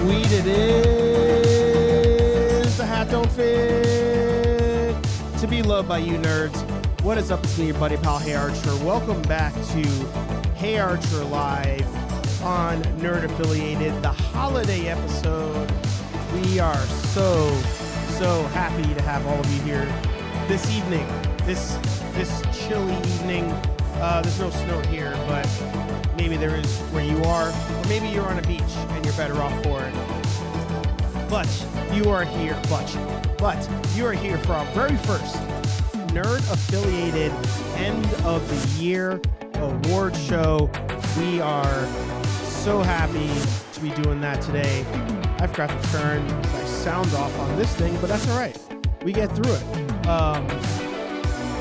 sweet it is. The hat don't fit. To be loved by you nerds. What is up? It's me, your buddy pal, HeyArcher. Welcome back to HeyArcher Live on Nerd Affiliated, the holiday episode. We are so happy to have all of you here this evening, this chilly evening. There's no snow here, but maybe there is where you are, or maybe you're on a beach and you're better off for it. But you are here, but you are here for our very first Nerd Affiliated end of the year award show. We are so happy to be doing that today. I forgot to turn my sound off on this thing, but that's all right. We get through it.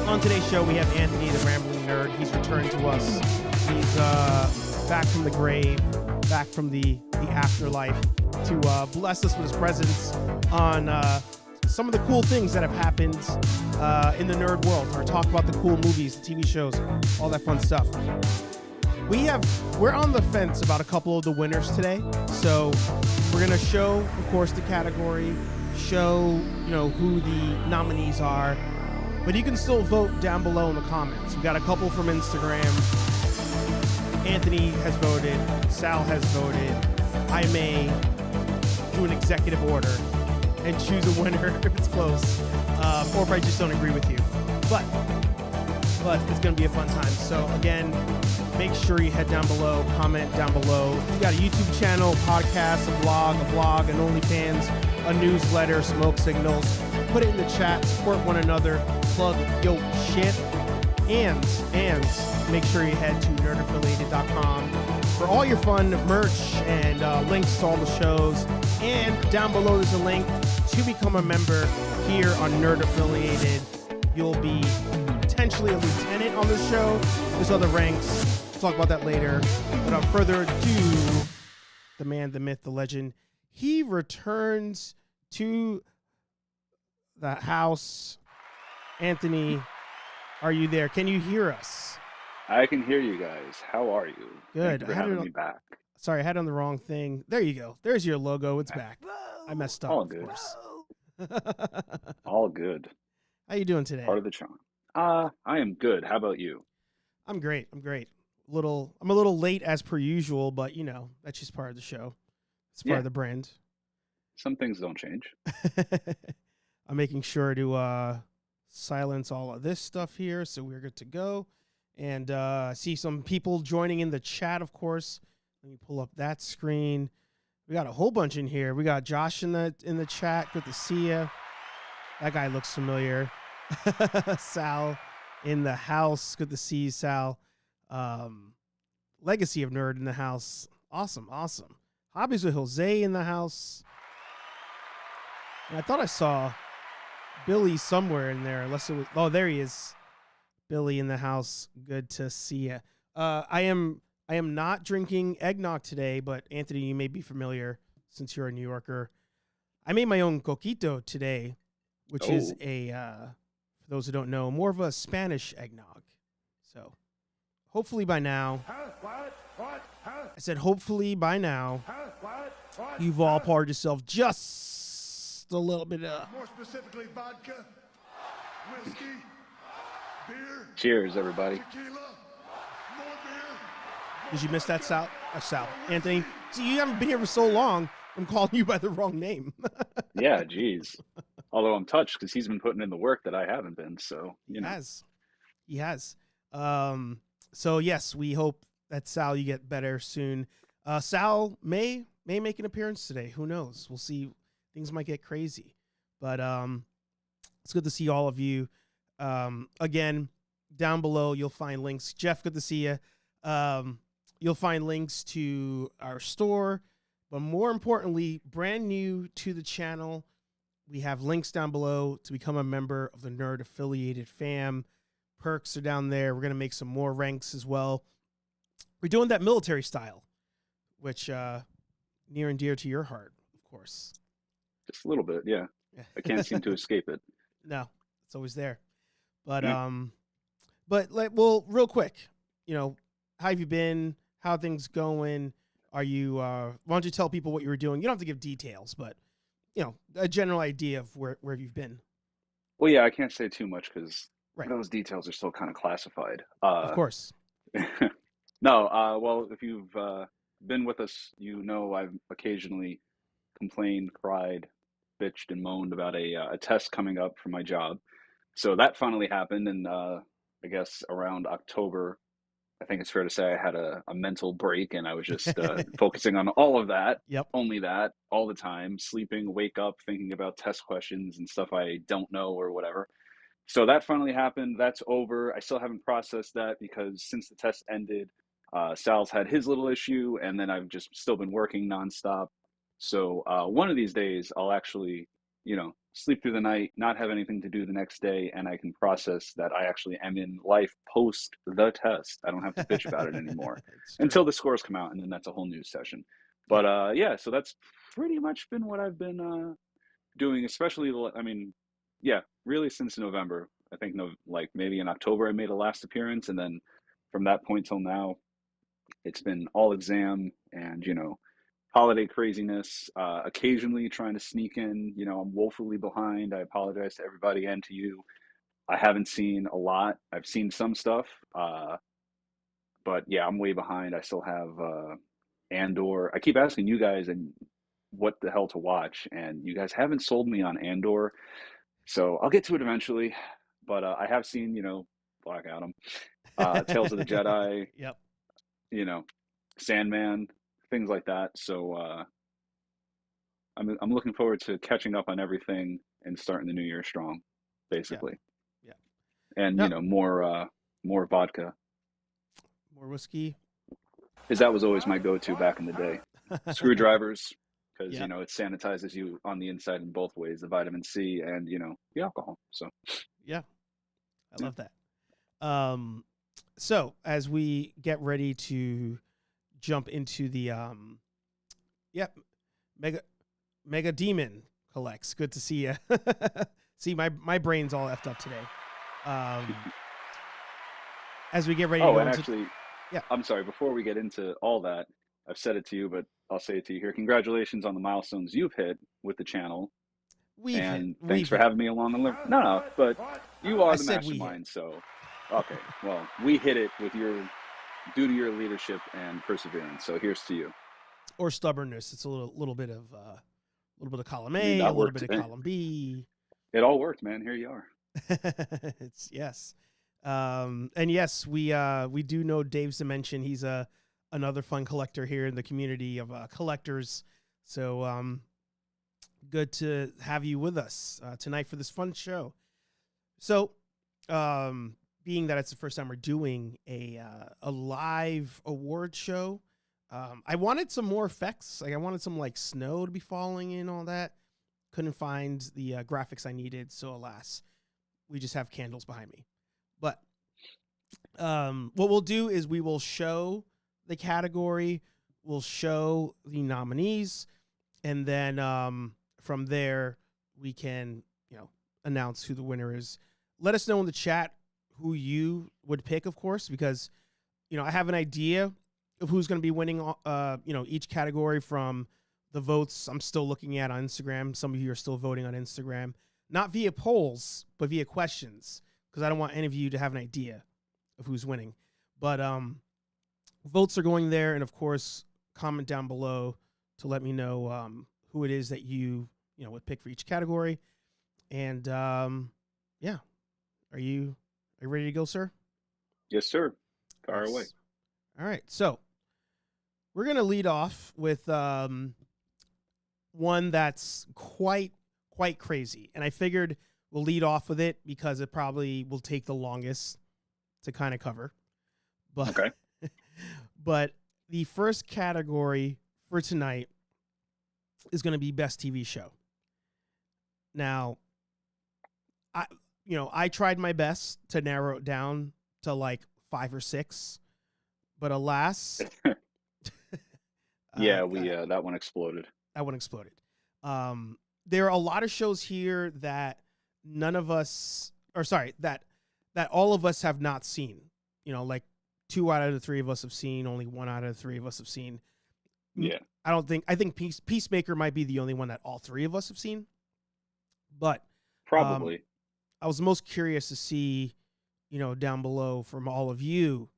On today's show, we have Anthony, the Rambling Nerd. He's returned to us. He's back from the grave, back from the afterlife to bless us with his presence on some of the cool things that have happened in the nerd world, or talk about the cool movies, the TV shows, all that fun stuff. We're on the fence about a couple of the winners today, so we're gonna show, of course, the category, show who the nominees are. But you can still vote down below in the comments. We got a couple from Instagram. Anthony has voted. Sal has voted. I may do an executive order and choose a winner if it's close, or if I just don't agree with you. But it's going to be a fun time. So again, make sure you head down below, comment down below. You got a YouTube channel, podcast, a vlog, an OnlyFans, a newsletter, smoke signals. Put it in the chat. Support one another. Plug yo shit, and make sure you head to nerdaffiliated.com for all your fun merch and links to all the shows. And down below there's a link to become a member here on Nerd Affiliated. You'll be potentially a lieutenant on the show. There's other ranks. We'll talk about that later. Without further ado, the man, the myth, the legend, he returns to the house. Anthony, are you there? Can you hear us? I can hear you guys. How are you? Good. Thank you for having me back. Sorry, I had on the wrong thing. There you go. There's your logo. It's back. I messed up. All good. All good. How you doing today? Part of the charm. I am good. How about you? I'm great. I'm a little late as per usual, but that's just part of the show. It's part of the brand. Some things don't change. I'm making sure to silence all of this stuff here, so we're good to go. And see some people joining in the chat, of course. Let me pull up that screen. We got a whole bunch in here. We got Josh in the chat. Good to see you. That guy looks familiar. Sal in the house. Good to see you, Sal. Legacy of Nerd in the house. Awesome. Hobbies with Jose in the house. And I thought I saw Billy somewhere in there, unless it was. Oh, there he is. Billy in the house. Good to see you. I am not drinking eggnog today, but Anthony, you may be familiar since you're a New Yorker. I made my own coquito today, which is for those who don't know, more of a Spanish eggnog. So hopefully by now, I said hopefully by now, you've all poured yourself just a little bit of. More specifically, vodka, whiskey, beer. Cheers, everybody. Tequila, more beer. Did you miss that, Sal? Sal. Anthony, see, you haven't been here for so long, I'm calling you by the wrong name. Yeah, geez. Although I'm touched because he's been putting in the work that I haven't been, so, He has. So, yes, we hope that, Sal, you get better soon. Sal may make an appearance today. Who knows? We'll see. Things might get crazy. But it's good to see all of you. Again, down below, you'll find links. Jeff, good to see you. You'll find links to our store. But more importantly, brand new to the channel, we have links down below to become a member of the Nerd Affiliated fam. Perks are down there. We're going to make some more ranks as well. We're doing that military style, which near and dear to your heart, of course. Just a little bit, yeah. I can't seem to escape it. No, it's always there. But real quick, how have you been? How are things going? Are you? Why don't you tell people what you were doing? You don't have to give details, but a general idea of where you've been. Well, yeah, I can't say too much because Right. those details are still kind of classified. Of course. No, well, if you've been with us, I've occasionally complained, cried, bitched, and moaned about a test coming up for my job. So that finally happened, and I guess around October, I think it's fair to say I had a mental break, and I was just focusing on all of that, Yep. only that, all the time, sleeping, wake up, thinking about test questions and stuff I don't know or whatever. So that finally happened. That's over. I still haven't processed that because since the test ended, Sal's had his little issue, and then I've just still been working nonstop. So one of these days, I'll actually, sleep through the night, not have anything to do the next day, and I can process that I actually am in life post the test. I don't have to bitch about it anymore until the scores come out, and then that's a whole new session. But yeah, so that's pretty much been what I've been doing, especially, yeah, really since November. I think like maybe in October I made a last appearance, and then from that point till now, it's been all exam and holiday craziness. Occasionally trying to sneak in. I'm woefully behind. I apologize to everybody and to you. I haven't seen a lot. I've seen some stuff, but yeah, I'm way behind. I still have Andor. I keep asking you guys and what the hell to watch, and you guys haven't sold me on Andor. So I'll get to it eventually, but I have seen, Black Adam, Tales of the Jedi, Yep. Sandman, things like that. So I'm looking forward to catching up on everything and starting the new year strong, basically. Yeah. And No. more vodka, More whiskey. because that was always my go-to back in the day. Screwdrivers, because Yeah. it sanitizes you on the inside in both ways, the vitamin C and the alcohol. So Yeah, I love that. So as we get ready to jump into the Mega Demon collects. Good to see you. See, my brain's all effed up today. As we get ready to go and into, actually, yeah. I'm sorry, before we get into all that, I've said it to you, but I'll say it to you here. Congratulations on the milestones you've hit with the channel. Thanks for having me along the line. No, but you are the mastermind, so okay. Well, we hit it due to your leadership and perseverance. So here's to you. Or stubbornness. It's a little bit of column A, a little bit of column B. It all worked, man. Here you are. It's yes. And yes, we do know Dave's Dimension. He's another fun collector here in the community of collectors. So good to have you with us tonight for this fun show. So being that it's the first time we're doing a live award show, I wanted some more effects. Like I wanted some like snow to be falling and all that. Couldn't find the graphics I needed, so alas, we just have candles behind me. But what we'll do is we will show the category, we'll show the nominees, and then from there we can announce who the winner is. Let us know in the chat who you would pick, of course, because I have an idea of who's going to be winning each category from the votes I'm still looking at on Instagram. Some of you are still voting on Instagram, not via polls, but via questions, because I don't want any of you to have an idea of who's winning. But votes are going there, and of course, comment down below to let me know who it is that you would pick for each category. And yeah, are you ready to go, sir? Yes, sir. Fire away. All right, so we're gonna lead off with one that's quite crazy, and I figured we'll lead off with it because it probably will take the longest to kind of cover. But okay. But the first category for tonight is going to be best TV show. Now, I tried my best to narrow it down to like 5 or 6, but alas, yeah, that one exploded. There are a lot of shows here that that all of us have not seen. Like 2 out of the 3 of us have seen, only 1 out of the 3 of us have seen. Yeah, I think Peacemaker might be the only one that all three of us have seen. But probably. I was most curious to see, down below from all of you,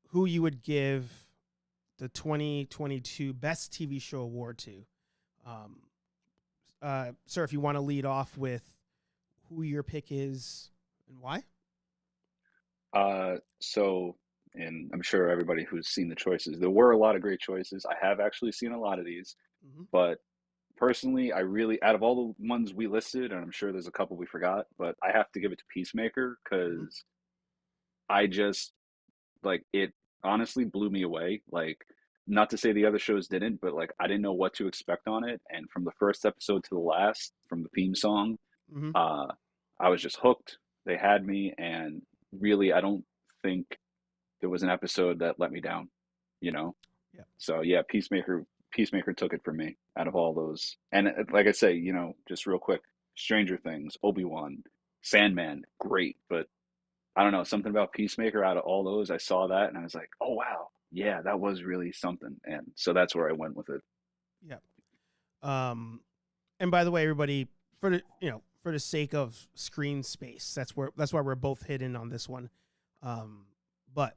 who you would give the 2022 Best TV Show award to. Sir, if you want to lead off with who your pick is and why. So, and I'm sure everybody who's seen the choices, there were a lot of great choices. I have actually seen a lot of these, Mm-hmm. but personally, I really, out of all the ones we listed, and I'm sure there's a couple we forgot, but I have to give it to Peacemaker Mm-hmm. because I just like it honestly blew me away. Like, not to say the other shows didn't, but like I didn't know what to expect on it. And from the first episode to the last, from the theme song, Mm-hmm. uh, I was just hooked. They had me, and really, I don't think there was an episode that let me down, you know? Yeah. So yeah, Peacemaker took it for me out of all those. And like I say, just real quick, Stranger Things, Obi-Wan, Sandman, great, but I don't know, something about Peacemaker out of all those, I saw that and I was like, "Oh wow. Yeah, that was really something." And so that's where I went with it. Yeah. And by the way, everybody, for the sake of screen space, that's why we're both hidden on this one. But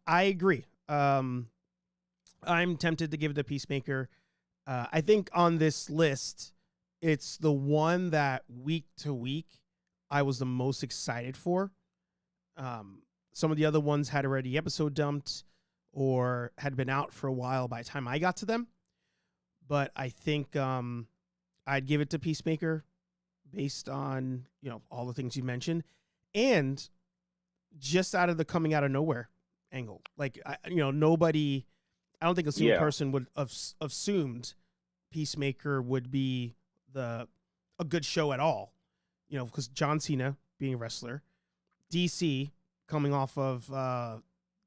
I agree. I'm tempted to give it to Peacemaker. I think on this list, it's the one that week to week I was the most excited for. Some of the other ones had already episode dumped or had been out for a while by the time I got to them. But I think I'd give it to Peacemaker based on all the things you mentioned, and just out of the coming out of nowhere angle. Like nobody, I don't think a single Yeah. person would have assumed Peacemaker would be a good show at all. Because John Cena being a wrestler, DC coming off of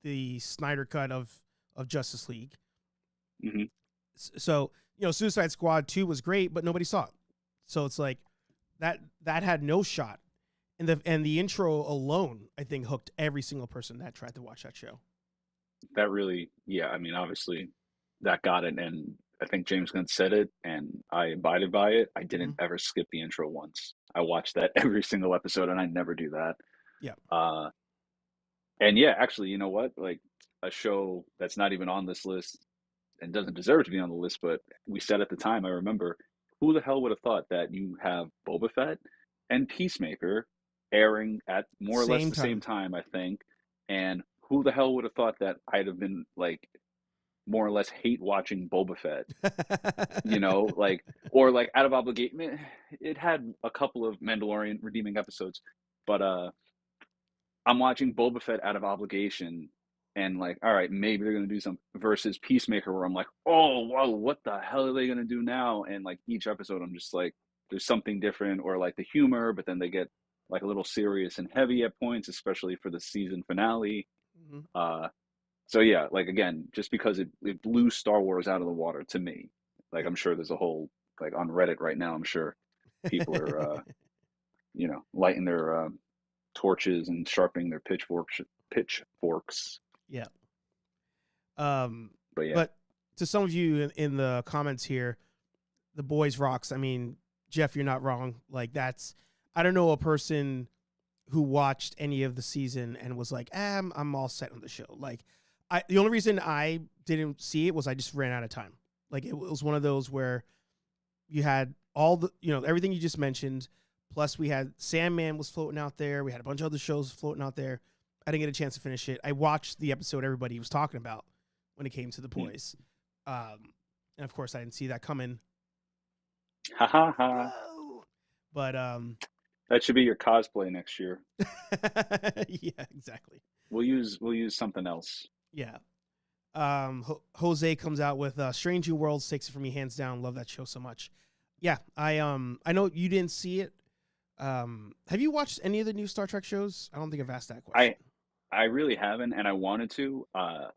the Snyder cut of Justice League. Hmm. So Suicide Squad 2 was great, but nobody saw it. So it's like that had no shot. And the intro alone, I think, hooked every single person that tried to watch that show. That really, yeah, I mean, obviously that got it. And I think James Gunn said it, and I abided by it. I didn't Mm-hmm. ever skip the intro once. I watched that every single episode, and I never do that. Yeah. Uh, and yeah, actually, you know what? Like a show that's not even on this list and doesn't deserve to be on the list, but we said at the time, I remember, who the hell would have thought that you have Boba Fett and Peacemaker airing at more or less Same the same time, I think. And who the hell would have thought that I'd have been like more or less hate watching Boba Fett, like, or like out of obligation. It had a couple of Mandalorian redeeming episodes, but I'm watching Boba Fett out of obligation, and like, all right, maybe they're gonna do some versus Peacemaker, where I'm like, oh, whoa, what the hell are they gonna do now? And like each episode, I'm just like, there's something different, or like the humor, but then they get like a little serious and heavy at points, especially for the season finale. Mm-hmm. So yeah, like again, just because it blew Star Wars out of the water to me. Like Yeah. I'm sure there's a whole like on Reddit right now, I'm sure people are lighting their torches and sharpening their pitchforks. Yeah. But yeah, But to some of you in the comments here, the boys rocks. I mean, Jeff, you're not wrong. Like I don't know a person who watched any of the season and was like, I'm all set on the show. Like the only reason I didn't see it was I just ran out of time. Like it was one of those where you had all the, everything you just mentioned. Plus we had Sandman was floating out there. We had a bunch of other shows floating out there. I didn't get a chance to finish it. I watched the episode everybody was talking about when it came to the boys. And of course I didn't see that coming. ha ha ha. Whoa. But That should be your cosplay next year. yeah, exactly. We'll use something else. Yeah. Jose comes out with Strange New Worlds, takes it from me hands down. Love that show so much. Yeah, I know you didn't see it. Have you watched any of the new Star Trek shows? I don't think I've asked that question. I really haven't, and I wanted to.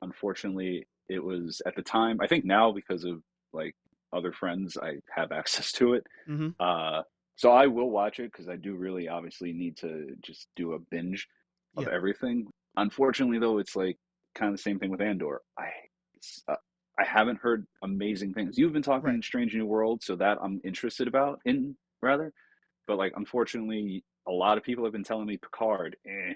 Unfortunately, it was at the time. I think now because of like other friends, I have access to it. Mm-hmm. So I will watch it because I do really obviously need to just do a binge of Yeah. everything. Unfortunately, though, it's like kind of the same thing with Andor. I haven't heard amazing things. You've been Right. talking Strange New World, so that I'm interested about in rather, but like unfortunately, a lot of people have been telling me Picard, Yeah.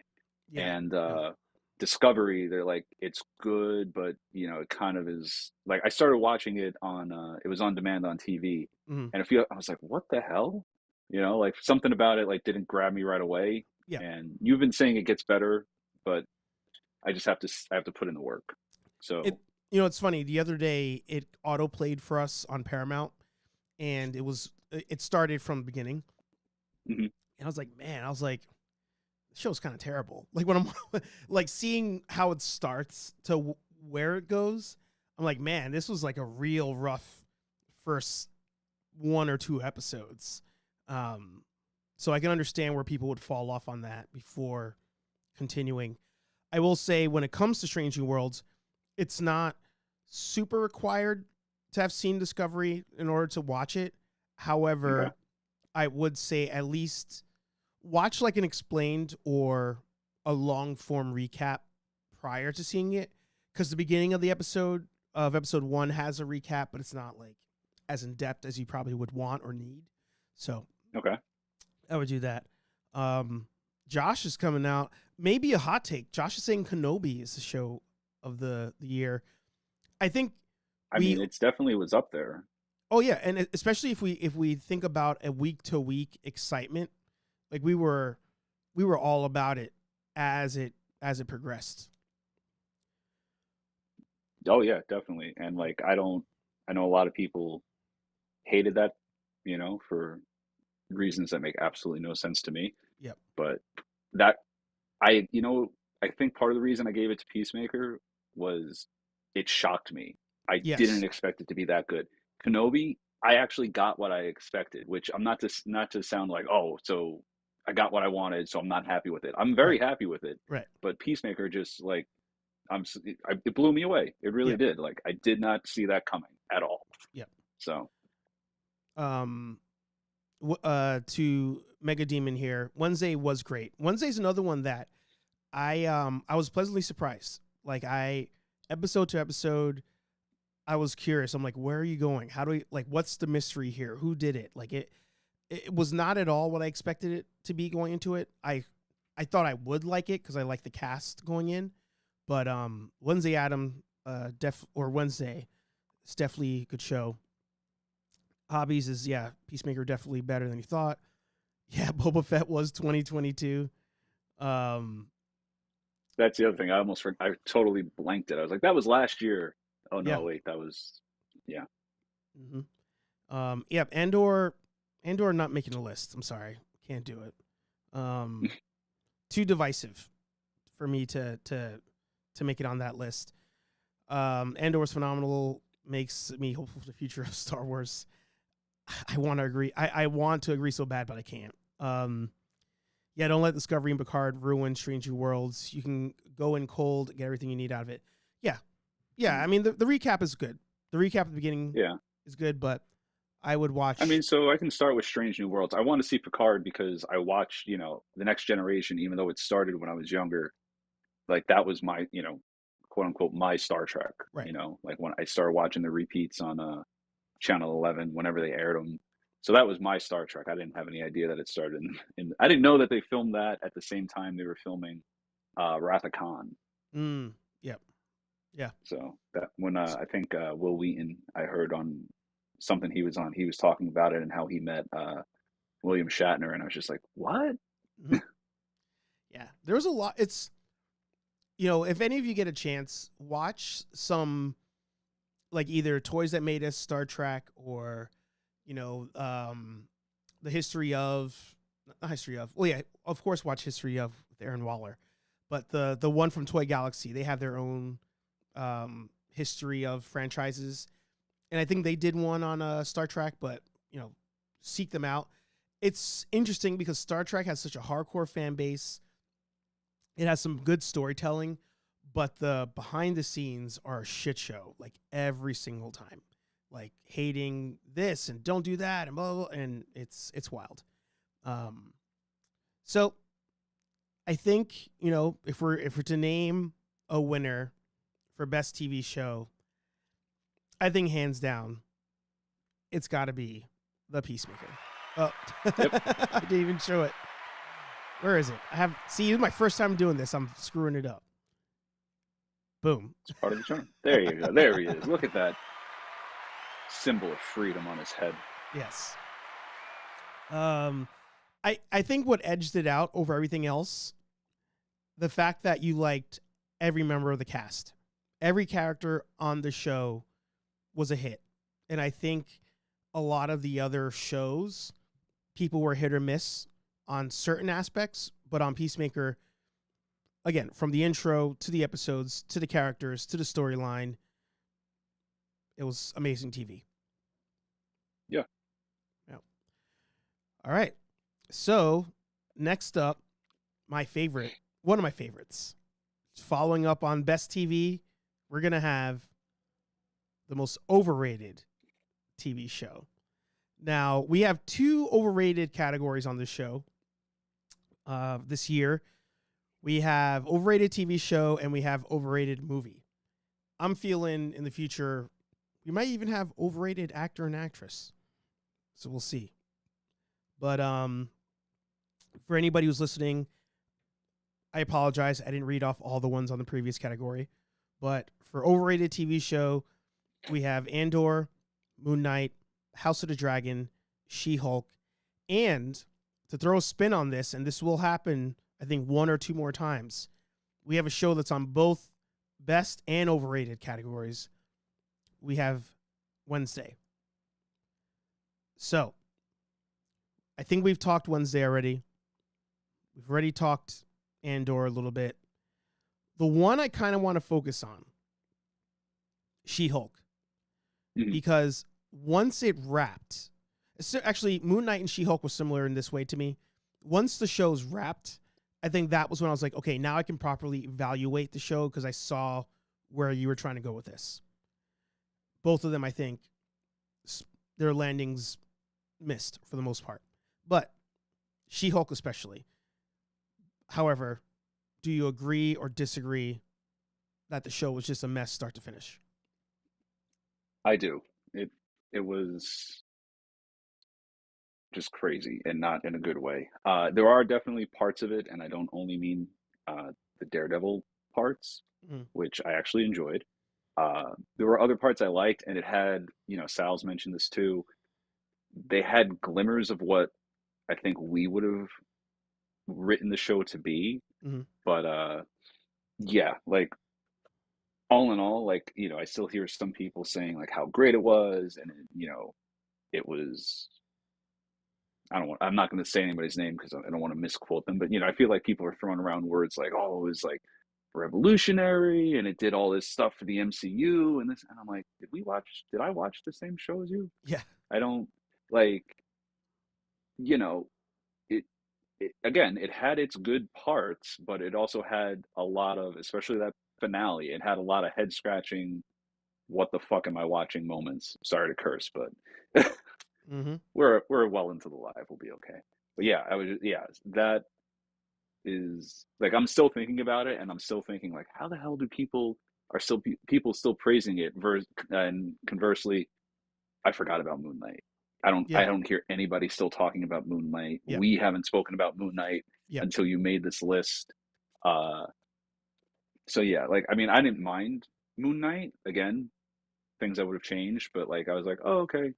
and No. Discovery, they're like it's good, but you know, it kind of is like I started watching it on it was on demand on TV, Mhm. and I was like, what the hell? You know, like something about it like didn't grab me right away. Yeah. And you've been saying it gets better, but I just have to I have to put in the work. It So it's funny. The other day it auto played for us on Paramount, and it started from the beginning, mhm. and I was like, man, the show's kind of terrible. Like when I'm like seeing how it starts to where it goes, I'm like, man, this was like a real rough first one or two episodes. Um, so I can understand where people would fall off on that before continuing. I will say when it comes to Strange New Worlds, it's not super required to have seen Discovery in order to watch it. Okay. However, I would say at least watch like an explained or a long form recap prior to seeing it, because the beginning of the episode 1 has a recap, but it's not like as in depth as you probably would want or need. So Okay. I would do that. Um, Josh is coming out. Maybe a hot take. Josh is saying Kenobi is the show of the year. I think I we. mean, it's definitely was up there. Oh yeah, and especially if we think about a week to week excitement, like we were all about it as it progressed. Oh yeah, definitely. And like I know a lot of people hated that, you know, for reasons that make absolutely no sense to me. Yep. But that I you know, I think part of the reason I gave it to Peacemaker was it shocked me. I Yes. didn't expect it to be that good. Kenobi, I actually got what I expected, which I'm not to sound like, oh, so I got what I wanted, so I'm not happy with it. I'm very Right. happy with it. Right. But Peacemaker just like it blew me away. It really Yep. did. Like I did not see that coming at all. Yep. So Um. To Mega Demon here. Wednesday was great. Wednesday's another one that I was pleasantly surprised. Like episode to episode, I was curious. I'm like, where are you going? How do we like? What's the mystery here? Who did it? Like it was not at all what I expected it to be going into it. I thought I would like it because I like the cast going in, but Wednesday Adam Wednesday, it's definitely a good show. Hobbies is Peacemaker definitely better than you thought. Yeah, Boba Fett was 2022. Um, that's the other thing. I totally blanked it. I was like, that was last year. Oh yeah. no, wait, that was yeah. hmm Yep. Andor not making the list. I'm sorry, can't do it. Too divisive for me to make it on that list. Andor's phenomenal. Makes me hopeful for the future of Star Wars. I want to agree. I want to agree so bad, but I can't. Yeah, don't let Discovery and Picard ruin Strange New Worlds. You can go in cold, get everything you need out of it. Yeah. Yeah, I mean, the recap is good. The recap at the beginning Yeah. is good, but I would I mean, watch. so I can start with Strange New Worlds. I want to see Picard because I watched, you know, The Next Generation, even though it started when I was younger. Like that was my, you know, quote unquote my Star Trek. Right. You know, like when I started watching the repeats on Channel 11 whenever they aired them. So that was my Star Trek. I didn't have any idea that it started I didn't know that they filmed that at the same time they were filming Wrath of Khan. Yep. Yeah. So that when I think Will Wheaton, I heard on something he was on, he was talking about it and how he met William Shatner, and I was just like, what? hmm Yeah. There was a lot. It's if any of you get a chance, watch some like either Toys That Made Us, Star Trek, or you know, the history of not history of. Well, yeah, of course, watch History of with Aaron Waller, but the one from Toy Galaxy, they have their own history of franchises, and I think they did one on Star Trek, but seek them out. It's interesting because Star Trek has such a hardcore fan base. It has some good storytelling, but the behind the scenes are a shit show like every single time. Like hating this and don't do that and blah, blah, blah, and it's wild. So I think, if we're to name a winner for best TV show, I think hands down, it's got to be the Peacemaker. Oh, I didn't even show it. Where is it? See, this is my first time doing this. I'm screwing it up. Boom. It's part of the charm. There you go. There he is. Look at that symbol of freedom on his head. Yes. I think what edged it out over everything else, the fact that you liked every member of the cast. Every character on the show was a hit. And I think a lot of the other shows, people were hit or miss on certain aspects, but on Peacemaker, again, from the intro to the episodes, to the characters, to the storyline, it was amazing TV. Yeah. All right. So next up, one of my favorites, following up on Best TV, we're going to have the most overrated TV show. Now, we have 2 overrated categories on this show this year. We have Overrated TV Show and we have Overrated Movie. I'm feeling in the future, we might even have Overrated Actor and Actress. So we'll see. But for anybody who's listening, I apologize. I didn't read off all the ones on the previous category. But for Overrated TV Show, we have Andor, Moon Knight, House of the Dragon, She-Hulk, and to throw a spin on this, and this will happen, I think, 1 or 2 more times, we have a show that's on both best and overrated categories. We have Wednesday. So, I think we've talked Wednesday already. We've already talked Andor a little bit. The one I kind of want to focus on, She-Hulk. Mhm. Because once it wrapped, actually, Moon Knight and She-Hulk was similar in this way to me. Once the show's wrapped, I think that was when I was like, okay, now I can properly evaluate the show because I saw where you were trying to go with this. Both of them, I think, their landings missed for the most part. But She-Hulk especially. However, do you agree or disagree that the show was just a mess start to finish? I do. It was just crazy and not in a good way. There are definitely parts of it, and I don't only mean the Daredevil parts, Mhm. which I actually enjoyed. There were other parts I liked, and it had, Sal's mentioned this too. They had glimmers of what I think we would have written the show to be, Mhm. but yeah, like all in all, like I still hear some people saying like how great it was, and it was. I'm not going to say anybody's name because I don't want to misquote them, but I feel like people are throwing around words like, "Oh, it was like revolutionary, and it did all this stuff for the MCU and this," and I'm like, Did I watch the same show as you? Yeah. I don't like, you know, it again. It had its good parts, but it also had a lot of, especially that finale. It had a lot of head scratching. What the fuck am I watching? Moments. Sorry to curse, but. Mm-hmm. We're well into the live. We'll be okay. But yeah, that is like I'm still thinking about it, and I'm still thinking like, how the hell do people still praising it? And conversely, I forgot about Moon Knight. I Yeah. don't hear anybody still talking about Moon Knight. Yeah. We haven't spoken about Moon Knight Yeah. until you made this list. So yeah, like I mean, I didn't mind Moon Knight. Again, things I would have changed, but like I was like, oh okay,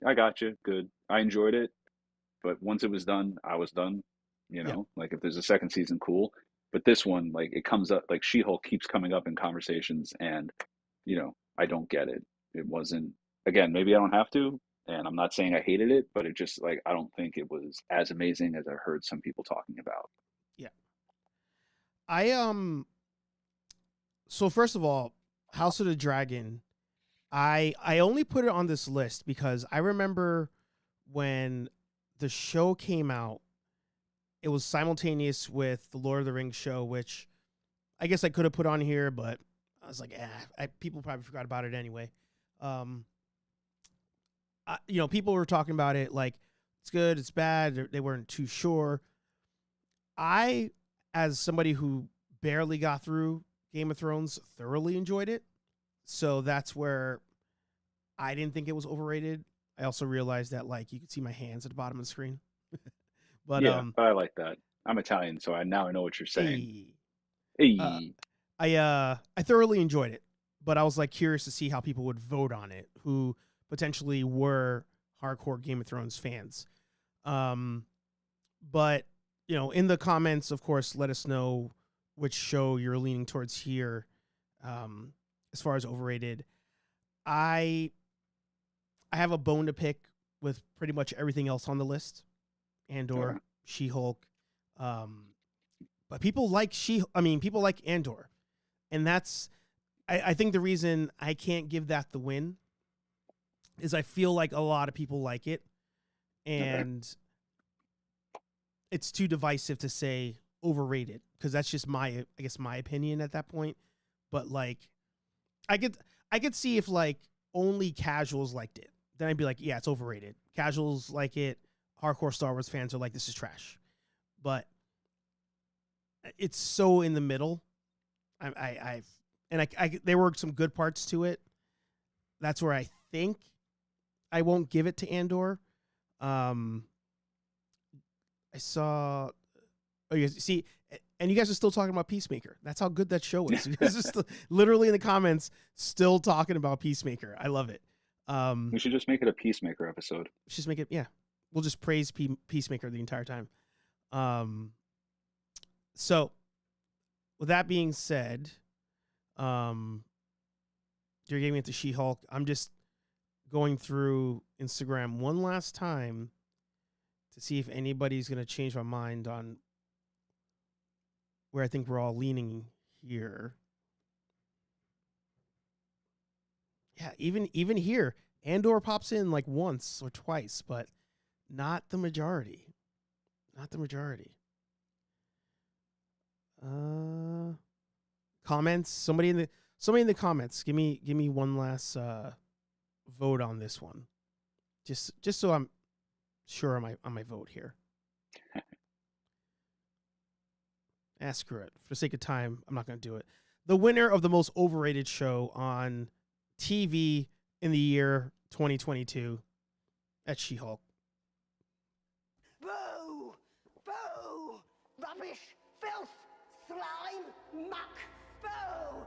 I got you. Good. I enjoyed it. But once it was done, I was done. Yeah. Like if there's a second season, cool. But this one, like it comes up, like She-Hulk keeps coming up in conversations, and I don't get it. It wasn't. Again, maybe I don't have to, and I'm not saying I hated it, but it just like I don't think it was as amazing as I heard some people talking about. Yeah. So first of all, House of the Dragon, I only put it on this list because I remember when the show came out, it was simultaneous with the Lord of the Rings show, which I guess I could have put on here, but I was like, people probably forgot about it anyway. People were talking about it like it's good, it's bad. They weren't too sure. I, as somebody who barely got through Game of Thrones, thoroughly enjoyed it. So that's where I didn't think it was overrated. I also realized that like you could see my hands at the bottom of the screen. But Yeah, I like that. I'm Italian, so I now I know what you're saying. hey, uh, Hey, I thoroughly enjoyed it, but I was like curious to see how people would vote on it, who potentially were hardcore Game of Thrones fans. Um, but you know, in the comments, of course, let us know which show you're leaning towards here. As far as overrated, I have a bone to pick with pretty much everything else on the list. Andor, Okay. She-Hulk, but people like people like Andor, and that's I think the reason I can't give that the win is I feel like a lot of people like it, and it's too divisive to say overrated because that's just my opinion at that point. But like, I could see if like only casuals liked it, then I'd be like, yeah, it's overrated. Casuals like it, hardcore Star Wars fans are like, this is trash. But it's so in the middle. There were some good parts to it. That's where I think I won't give it to Andor. I saw. Oh, you guys see, and you guys are still talking about Peacemaker. That's how good that show is. You guys are still, literally in the comments, still talking about Peacemaker. I love it. We should just make it a Peacemaker episode. Just make it. Yeah, we'll just praise Peacemaker the entire time. So, with that being said, you're giving it to She-Hulk. I'm just going through Instagram one last time to see if anybody's going to change my mind on where I think we're all leaning here. Yeah, even here, Andor pops in like once or twice, but not the majority. Not the majority. Comments. Somebody in the comments. Give me one last vote on this one. Just so I'm sure on my vote here. Screw it. For the sake of time, I'm not going to do it. The winner of the most overrated show on TV in the year 2022, that's She-Hulk. Boo! Boo! Rubbish! Filth! Slime! Muck! Boo!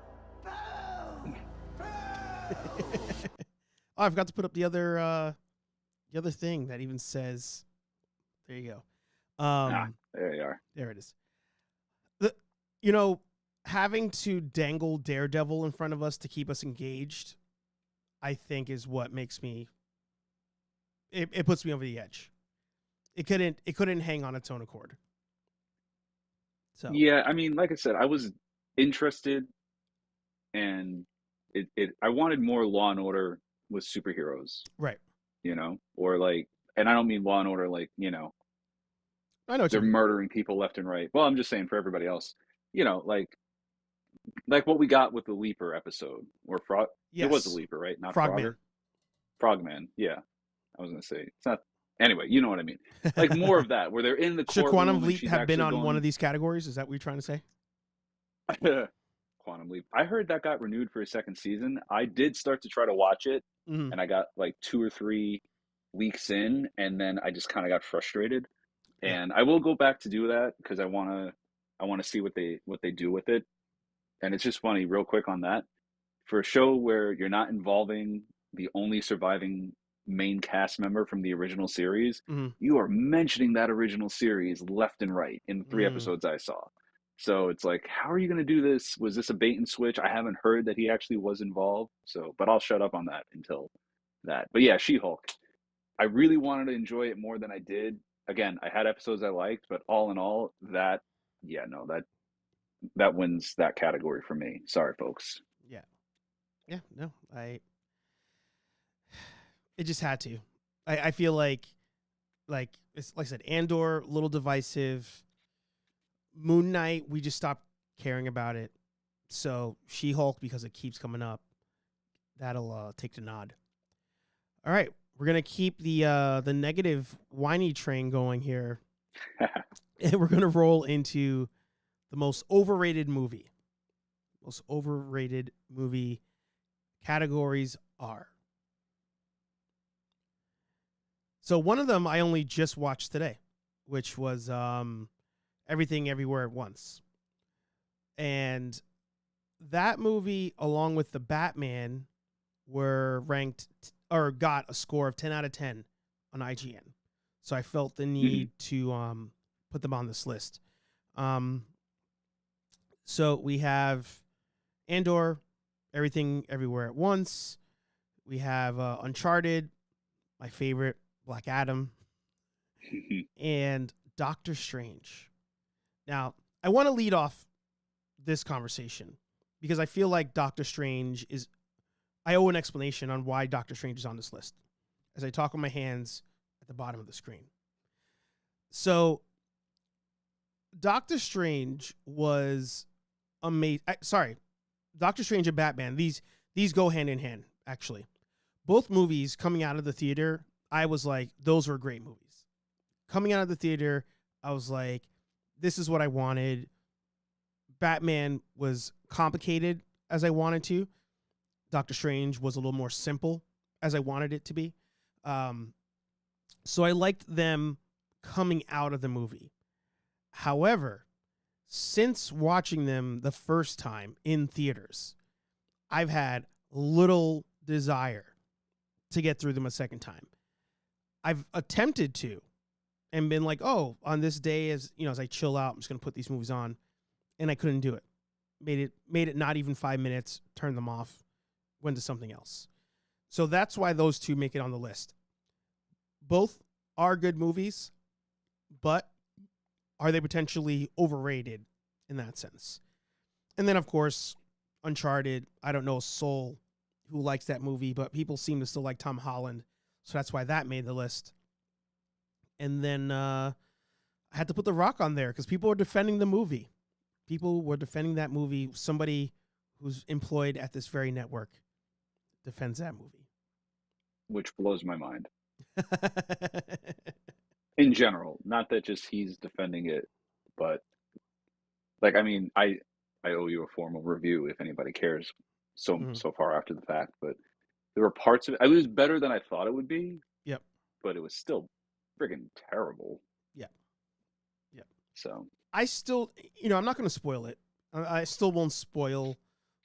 Boo! Boo! Oh, I forgot to put up the other thing that even says. There you go. There you are. There it is. Having to dangle Daredevil in front of us to keep us engaged, I think is what makes me. It puts me over the edge. It couldn't hang on its own accord. So Yeah, I mean, like I said, I was interested, and I wanted more Law and Order with superheroes, right. or like, and I don't mean Law and Order like, I know what they're you mean. murdering people left and right. Well, I'm just saying for everybody else, like what we got with the Leaper episode, or Frog. Yes. It was the Leaper, right? Not Frogman. Frogger. Frogman. Yeah, I was gonna say it's not. Anyway, you know what I mean. Like more of that, where they're in the Should courtroom. Quantum and Leap she's have been actually on one going- of these categories? Is that what you're trying to say? Quantum Leap. I heard that got renewed for a second season. I did start to try to watch it, Mm-hmm. and I got like 2 or 3 weeks in, and then I just kind of got frustrated. Yeah. And I will go back to do that because I want to see what they do with it. And it's just funny, real quick on that, for a show where you're not involving the only surviving main cast member from the original series, Mm-hmm. you are mentioning that original series left and right in the 3 Mm. episodes I saw. So it's like, how are you going to do this? Was this a bait and switch? I haven't heard that he actually was involved. But I'll shut up on that until that. But yeah, She-Hulk. I really wanted to enjoy it more than I did. Again, I had episodes I liked, but all in all, that wins that category for me. Sorry, folks. Yeah, no, it just had to. I feel like it's like I said, Andor, a little divisive. Moon Knight, we just stopped caring about it. So She-Hulk, because it keeps coming up, that'll take the nod. All right, we're gonna keep the negative whiny train going here, and we're gonna roll into the most overrated movie. Most overrated movie categories are So one of them I only just watched today, which was Everything Everywhere at Once. And that movie, along with The Batman, were ranked or got a score of 10 out of 10 on IGN. So I felt the need to put them on this list. So we have Andor, Everything Everywhere at Once. We have Uncharted, my favorite, Black Adam, and Doctor Strange. Now, I want to lead off this conversation because I feel like Doctor Strange is... I owe an explanation on why Doctor Strange is on this list as I talk with my hands at the bottom of the screen. So, Doctor Strange was amazing. Sorry, Doctor Strange and Batman. These go hand in hand, actually. Both movies coming out of the theater, I was like, those were great movies. Coming out of the theater, I was like, this is what I wanted. Batman was complicated as I wanted to. Doctor Strange was a little more simple as I wanted it to be. So I liked them coming out of the movie. However, since watching them the first time in theaters, I've had little desire to get through them a second time. I've attempted to and been like, oh, on this day, as I chill out, I'm just going to put these movies on. And I couldn't do it. Made it not even 5 minutes, turned them off, went to something else. So that's why those two make it on the list. Both are good movies, but are they potentially overrated in that sense? And then, of course, Uncharted. I don't know a soul who likes that movie, but people seem to still like Tom Holland. So that's why that made the list. And then I had to put The Rock on there because people were defending the movie. People were defending that movie. Somebody who's employed at this very network defends that movie. Which blows my mind. In general, not that just he's defending it, but like, I mean, I owe you a formal review if anybody cares so far after the fact, but there were parts of it. It was better than I thought it would be. Yep. But it was still friggin' terrible. Yeah. Yep. So I still, I'm not going to spoil it. I still won't spoil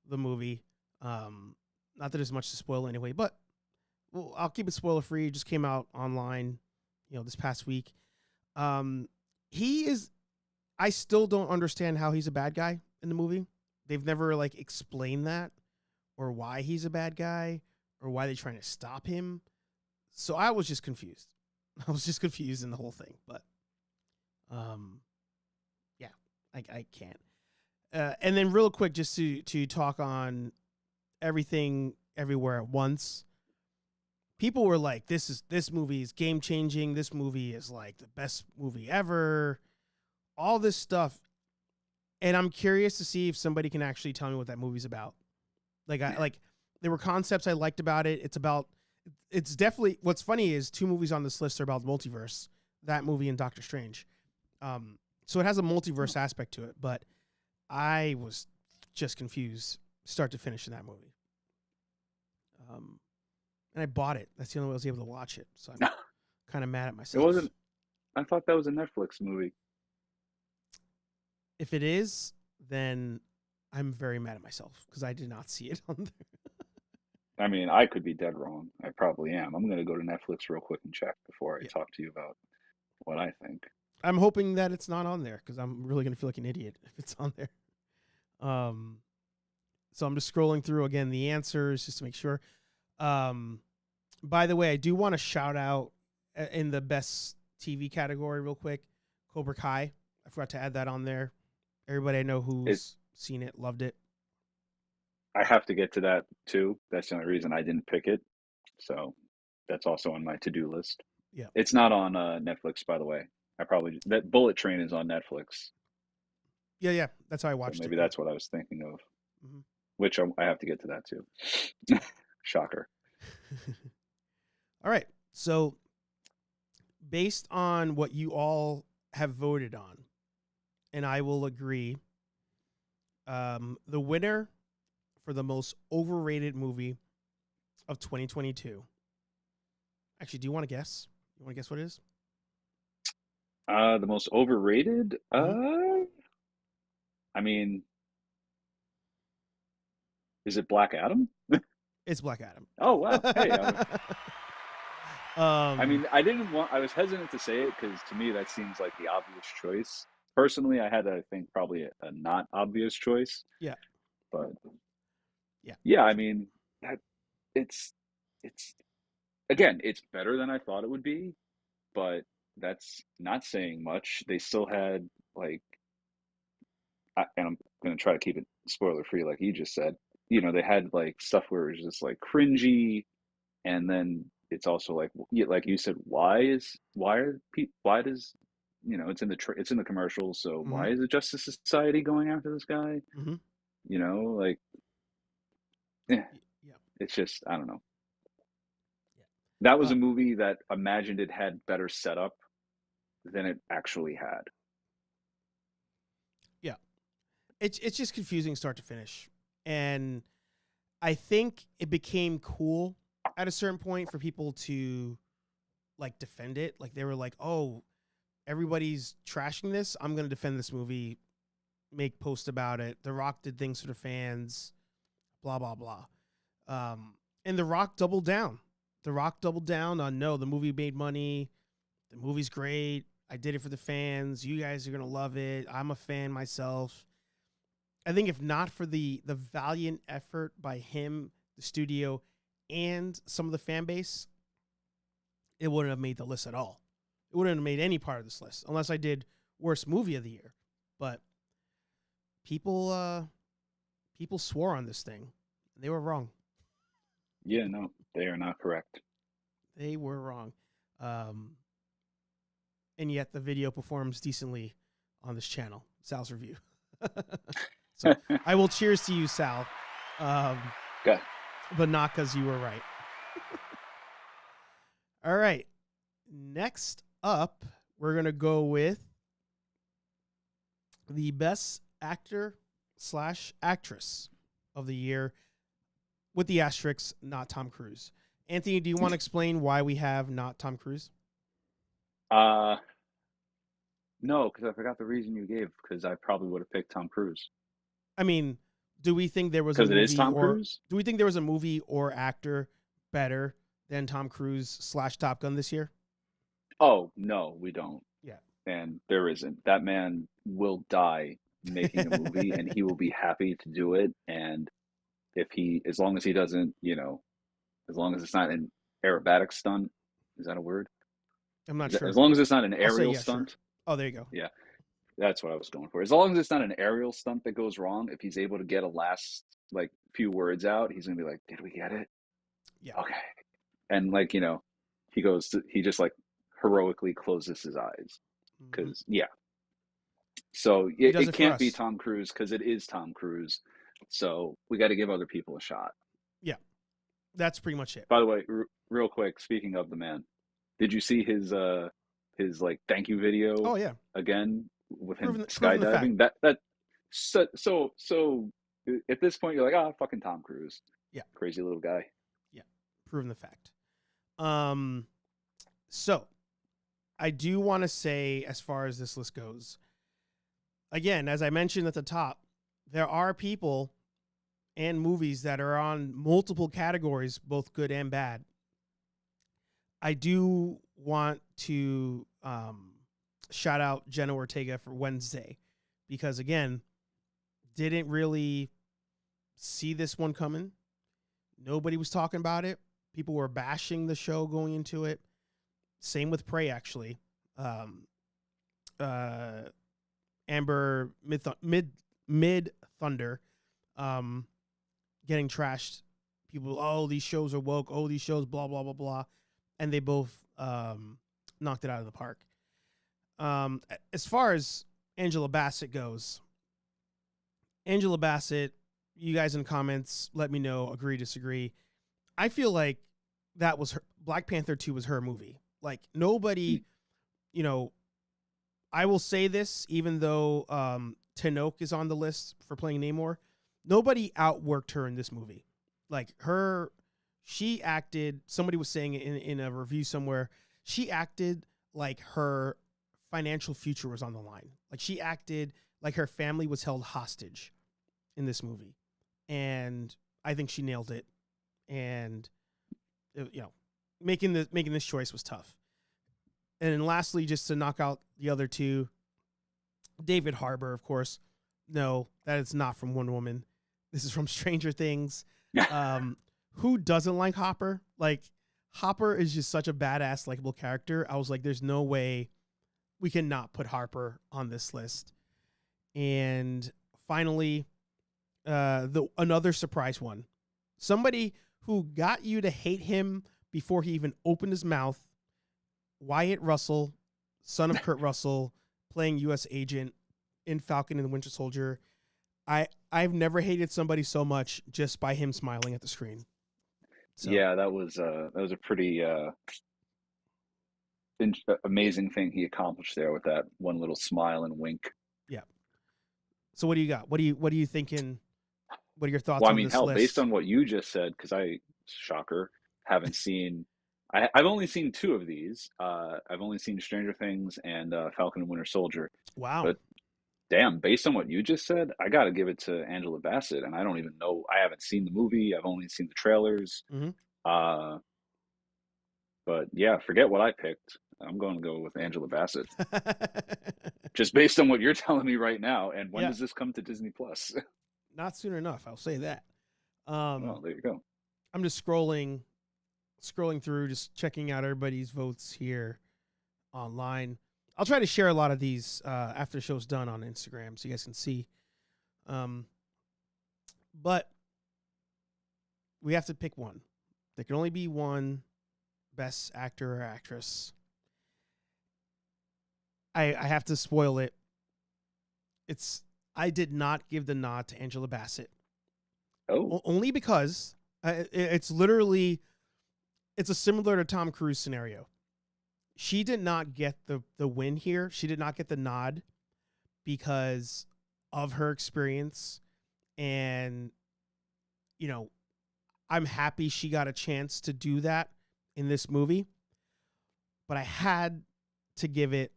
the movie. Not that there's much to spoil anyway, but I'll keep it spoiler free. It just came out online, this past week. I still don't understand how he's a bad guy in the movie. They've never explained that or why he's a bad guy or why they're trying to stop him. So I was just confused. I was just confused in the whole thing, but, yeah, I can't. And then real quick, just to talk on Everything Everywhere at Once. People were like, this movie is game changing. This movie is like the best movie ever. All this stuff. And I'm curious to see if somebody can actually tell me what that movie's about. There were concepts I liked about it. It's definitely, what's funny is 2 movies on this list are about multiverse, that movie and Doctor Strange. So it has a multiverse aspect to it, but I was just confused start to finish in that movie. And I bought it. That's the only way I was able to watch it. So I'm kind of mad at myself. it wasn't. I thought that was a Netflix movie. If it is, then I'm very mad at myself because I did not see it on there. I mean, I could be dead wrong. I probably am. I'm going to go to Netflix real quick and check before I talk to you about what I think. I'm hoping that it's not on there because I'm really going to feel like an idiot if it's on there. So I'm just scrolling through again the answers just to make sure. By the way, I do want to shout out in the best TV category real quick, Cobra Kai. I forgot to add that on there. Everybody I know who's seen it loved it. I have to get to that too. That's the only reason I didn't pick it. So that's also on my to-do list. Yeah. It's not on Netflix, by the way. That Bullet Train is on Netflix. Yeah. That's how I watched So it. maybe that's what I was thinking of. Mm-hmm. Which I have to get to that too. Shocker. All right. So based on what you all have voted on, and I will agree, the winner for the most overrated movie of 2022. Actually, do you want to guess? You want to guess what it is? The most overrated? Mhm. I mean, is it Black Adam? It's Black Adam. Oh wow. Hey, I Um, mean, I was hesitant to say it because to me that seems like the obvious choice. Personally, I had, I think, probably a not obvious choice, yeah, but yeah, yeah, I mean, that it's it's again, it's better than I thought it would be, but that's not saying much. They still had like, and I'm gonna try to keep it spoiler free, like you just said. You know, they had like stuff where it was just like cringy, and then it's also like, like you said, why does, it's in it's in the commercial, so hmm why is the Justice Society going after this guy? hmm Like, eh, yeah, it's just, I don't know. yeah. That was Uh, a movie that imagined it had better setup than it actually had. yeah. It's just confusing start to finish, and I think it became cool at a certain point for people to like defend it. Like they were like, "Oh, everybody's trashing this. I'm gonna defend this movie. Make posts about it. The Rock did things for the fans. Blah blah blah." And The Rock doubled down. The Rock doubled down on no. The movie made money. The movie's great. I did it for the fans. You guys are gonna love it. I'm a fan myself. I think if not for the valiant effort by him, the studio, and some of the fan base, it wouldn't have made the list at all. It wouldn't have made any part of this list unless I did worst movie of the year. But people swore on this thing, and they were wrong. Yeah, no, they are not correct. They were wrong. Um, and yet the video performs decently on this channel, Sal's review. So I will cheers to you, Sal. Okay. But not because you were right. All right. Next up, we're going to go with the best actor / actress of the year with the asterisks, not Tom Cruise. Anthony, do you want to explain why we have not Tom Cruise? No, because I forgot the reason you gave, because I probably would have picked Tom Cruise. I mean, do we think there was a Because it is movie Tom or Cruise? do we think there was a movie or actor better than Tom Cruise / Top Gun this year? Oh, no, we don't. Yeah. And there isn't. That man will die making a movie, and he will be happy to do it. And as long as he doesn't, as long as it's not an aerobatic stunt, is that a word? I'm not sure. As long as it's not an I'll say aerial yeah, sure. stunt. Oh, there you go. Yeah, that's what I was going for. As long as it's not an aerial stunt that goes wrong, if he's able to get a last like few words out, he's gonna be like, "Did we get it? Yeah. Okay." And like, he just like heroically closes his eyes Mhm. because yeah. So He does it it for can't be us. Tom Cruise because it is Tom Cruise. So we got to give other people a shot. Yeah. That's pretty much it. By the way, real quick, speaking of the man, did you see his like thank you video Oh yeah. again with him Proven the skydiving? fact. That so at this point you're like, ah, fucking Tom Cruise. Yeah. Crazy little guy. Yeah. Proven the fact. So I do want to say, as far as this list goes, again, as I mentioned at the top, there are people and movies that are on multiple categories, both good and bad. I do want to shout out Jenna Ortega for Wednesday because, again, didn't really see this one coming. Nobody was talking about it. People were bashing the show going into it. Same with Prey, actually. Amber Mid Thunder getting trashed. People, oh, these shows are woke. Oh, these shows, blah, blah, blah, blah. And they both knocked it out of the park. As far as Angela Bassett goes, Angela Bassett, you guys in comments, let me know, agree, disagree. I feel like that was her. Black Panther 2 was her movie. Like, nobody, I will say this, even though Tenoch is on the list for playing Namor, nobody outworked her in this movie. Like, she acted, somebody was saying in a review somewhere, she acted like her financial future was on the line. Like she acted like her family was held hostage in this movie. And I think she nailed it. And making this choice was tough. And then lastly, just to knock out the other two, David Harbour, of course. No, that is not from Wonder Woman. This is from Stranger Things. Who doesn't like Hopper? Like, Hopper is just such a badass, likable character. I was like, there's no way we cannot put Harper on this list. And finally, another surprise one. Somebody who got you to hate him before he even opened his mouth. Wyatt Russell, son of Kurt Russell, playing U.S. agent in Falcon and the Winter Soldier. I've never hated somebody so much just by him smiling at the screen. So. Yeah, that was a pretty amazing thing he accomplished there with that one little smile and wink. Yeah. So what do you got? What are you thinking? What are your thoughts Well, on I mean, this hell, list? based on what you just said, because shocker, haven't seen. I've only seen two of these. I've only seen Stranger Things and Falcon and Winter Soldier. Wow. But damn, based on what you just said, I got to give it to Angela Bassett. And I don't even know. I haven't seen the movie. I've only seen the trailers. Mm-hmm. But yeah, forget what I picked. I'm going to go with Angela Bassett. Just based on what you're telling me right now. And when does this come to Disney Plus? Not soon enough. I'll say that. Well, there you go. I'm just scrolling through, just checking out everybody's votes here online. I'll try to share a lot of these after the show's done on Instagram so you guys can see. But we have to pick one. There can only be one best actor or actress. I have to spoil it. I did not give the nod to Angela Bassett. Oh. Only because it's literally, it's a similar to Tom Cruise scenario. She did not get the win here. She did not get the nod because of her experience. And, I'm happy she got a chance to do that in this movie. But I had to give it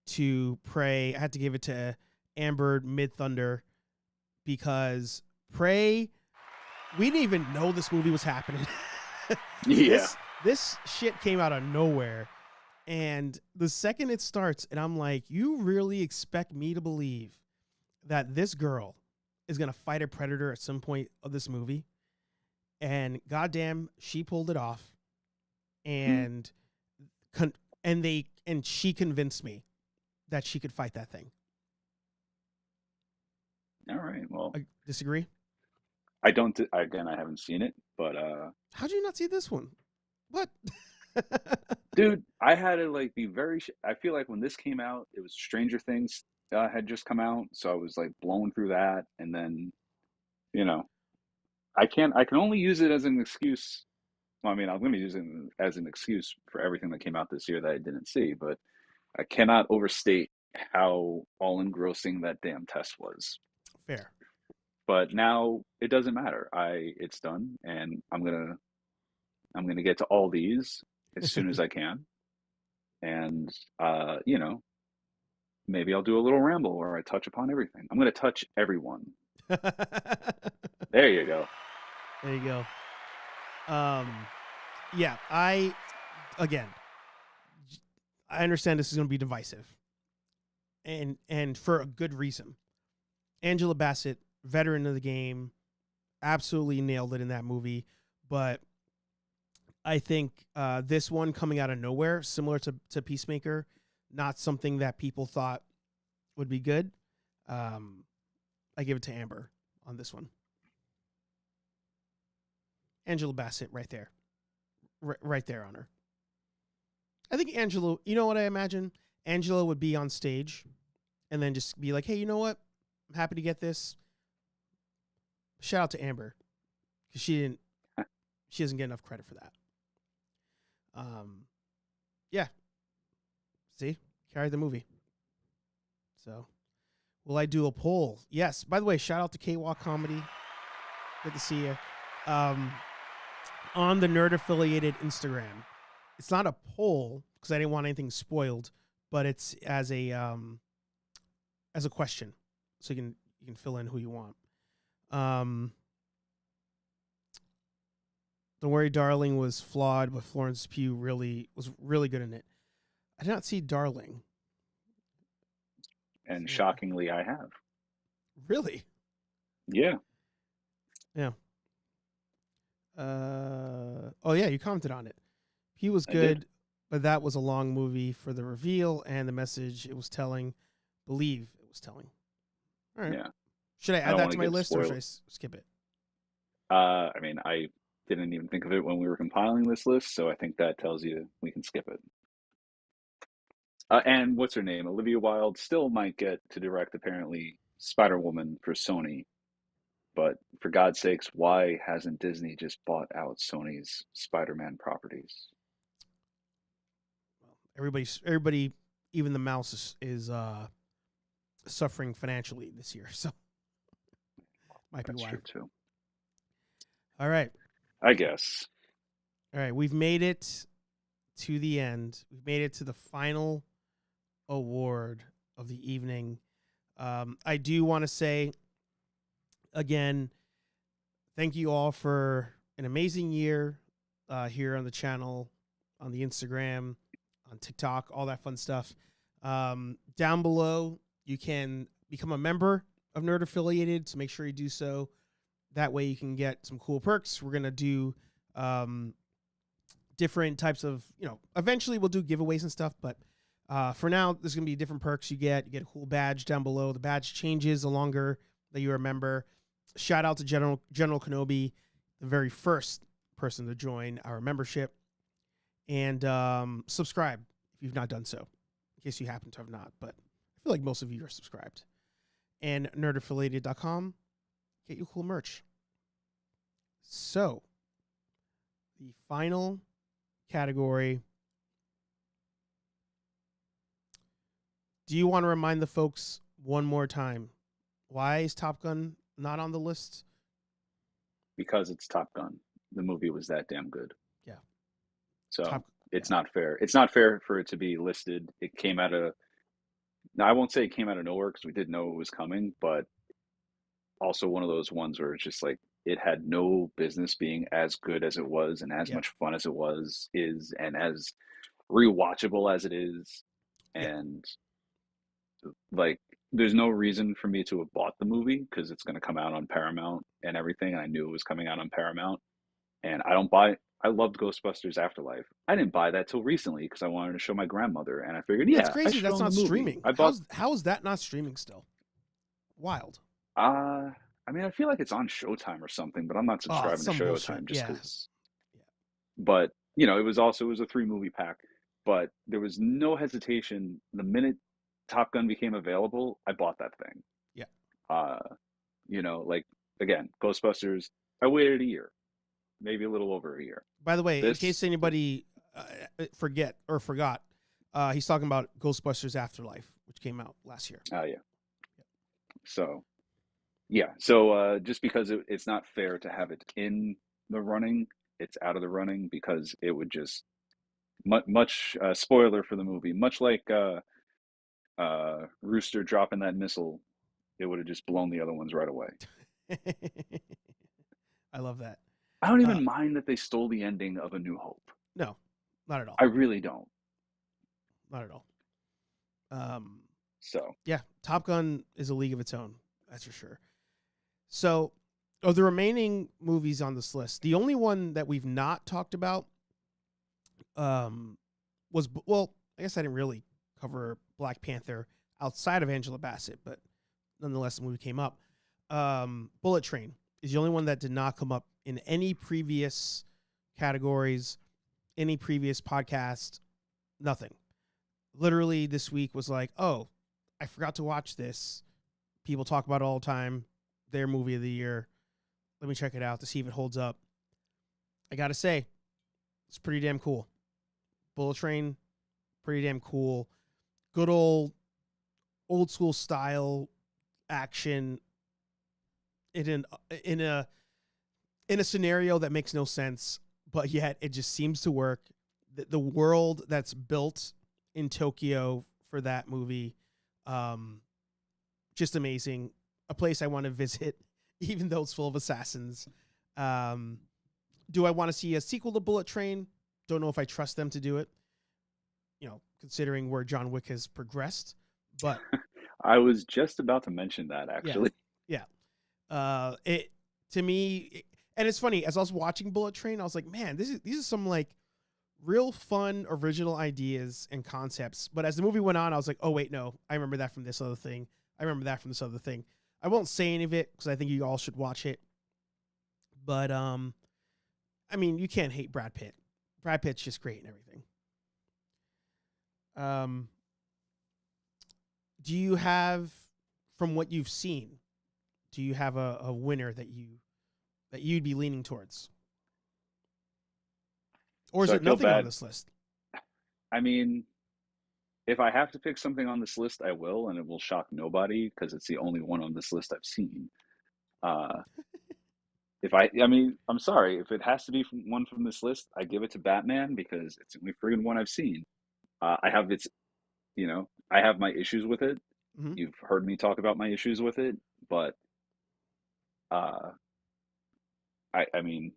to Prey. I had to give it to Amber Mid-Thunder because Prey, we didn't even know this movie was happening. Yeah. This shit came out of nowhere. And the second it starts, and I'm like, you really expect me to believe that this girl is going to fight a predator at some point of this movie? And goddamn, she pulled it off. And she convinced me that she could fight that thing. All right. Well, I disagree. I don't. Again, I haven't seen it, but how'd you not see this one? What? dude, I had to be very. I feel like when this came out, it was Stranger Things had just come out, so I was blown through that, and then, I can only use it as an excuse. Well, I mean, I'm going to use it as an excuse for everything that came out this year that I didn't see, but I cannot overstate how all engrossing that damn test was. Fair. But now it doesn't matter. It's done, and I'm gonna get to all these as soon as I can, and maybe I'll do a little ramble where I touch upon everything. I'm gonna touch everyone. There you go. There you go. Yeah, I understand this is going to be divisive, and for a good reason. Angela Bassett, veteran of the game, absolutely nailed it in that movie. But I think this one coming out of nowhere, similar to Peacemaker, not something that people thought would be good. I give it to Amber on this one. Angela Bassett right there. Right there on her. I think Angela, you know what I imagine? Angela would be on stage and then just be like, hey, you know what? I'm happy to get this. Shout out to Amber because she doesn't get enough credit for that. Yeah. See? Carried the movie. So, will I do a poll? Yes. By the way, shout out to K-Walk Comedy. Good to see you. On the Nerd affiliated Instagram, it's not a poll because I didn't want anything spoiled, but it's as a question, so you can fill in who you want. Don't Worry, Darling was flawed, but Florence Pugh was really good in it. I did not see Darling. And shockingly, I have. Really? Yeah. Yeah. Oh yeah, you commented on it. He was I good, did. but that was a long movie for the reveal and the message it was telling. Believe it was telling. All right. Yeah. Should I I add don't that wanna to my get list or should spoiled. I skip it? I mean, I didn't even think of it when we were compiling this list, so I think that tells you we can skip it. And what's her name? Olivia Wilde still might get to direct, apparently, Spider-Woman for Sony. But for God's sakes, why hasn't Disney just bought out Sony's Spider-Man properties? Everybody, even the mouse is suffering financially this year, so might be That's why. true too. All right. I guess. All right, we've made it to the end. We've made it to the final award of the evening. I do want to say, again, thank you all for an amazing year here on the channel, on the Instagram, on TikTok, all that fun stuff. Down below, you can become a member of Nerd Affiliated, so make sure you do so. That way you can get some cool perks. We're going to do different types of, eventually we'll do giveaways and stuff, but for now, there's going to be different perks you get. You get a cool badge down below. The badge changes the longer that you're a member. Shout out to General Kenobi, the very first person to join our membership. And subscribe if you've not done so, in case you happen to have not. But I feel like most of you are subscribed. And nerdaffiliated.com. Get you cool merch. So, the final category. Do you want to remind the folks one more time? Why is Top Gun not on the list? Because it's Top Gun. The movie was that damn good. Yeah. So it's not fair. It's not fair for it to be listed. It came out of, now I won't say it came out of nowhere because we didn't know it was coming, but also one of those ones where it's just like, it had no business being as good as it was and as much fun as it is, and as rewatchable as it is. And like, there's no reason for me to have bought the movie because it's going to come out on Paramount and everything. And I knew it was coming out on Paramount. And I loved Ghostbusters Afterlife. I didn't buy that till recently because I wanted to show my grandmother. And I figured, That's crazy. I should That's own not the movie. streaming. I bought, How is that not streaming still? Wild. I mean, I feel like it's on Showtime or something, but I'm not subscribing to Showtime just because. But, it was a 3-movie pack. But there was no hesitation. The minute Top Gun became available, I bought that thing. Yeah. Like, again, Ghostbusters, I waited a year, maybe a little over a year. By the way, in case anybody forgot, he's talking about Ghostbusters Afterlife, which came out last year. Oh, yeah. So, yeah. So just because it's not fair to have it in the running, it's out of the running because it would just, much spoiler for the movie, much like Rooster dropping that missile, it would have just blown the other ones right away. I love that. I don't even mind that they stole the ending of A New Hope. No, not at all. I really don't. Not at all. So yeah, Top Gun is a league of its own. That's for sure. So, of the remaining movies on this list, the only one that we've not talked about was, well, I guess I didn't really cover Black Panther outside of Angela Bassett, but nonetheless, the movie came up. Bullet Train is the only one that did not come up in any previous categories, any previous podcast, nothing. Literally this week was like, oh, I forgot to watch this. People talk about it all the time. Their movie of the year. Let me check it out to see if it holds up. I got to say, it's pretty damn cool. Bullet Train, pretty damn cool. Good old school style action in a scenario that makes no sense, but yet it just seems to work. the world that's built in Tokyo for that movie, just amazing. A place I want to visit, even though it's full of assassins. Do I want to see a sequel to Bullet Train? Don't know if I trust them to do it, considering where John Wick has progressed. But I was just about to mention that, actually. yeah. It to me, and it's funny, as I was watching Bullet Train, I was like, man, these are some like real fun original ideas and concepts. But as the movie went on, I was like, oh wait, no, I remember that from this other thing. I remember that from this other thing. I won't say any of it because I think you all should watch it. But I mean, you can't hate Brad Pitt. Brad Pitt's just great and everything. Do you have, from what you've seen, do you have a winner that you'd be leaning towards? Or is So I it feel nothing bad. on this list? I mean, if I have to pick something on this list, I will, and it will shock nobody because it's the only one on this list I've seen. Uh, I mean, I'm sorry. If it has to be one from this list, I give it to Batman because it's the only friggin' one I've seen. I have I have my issues with it. Mhm. You've heard me talk about my issues with it, but uh, I mean,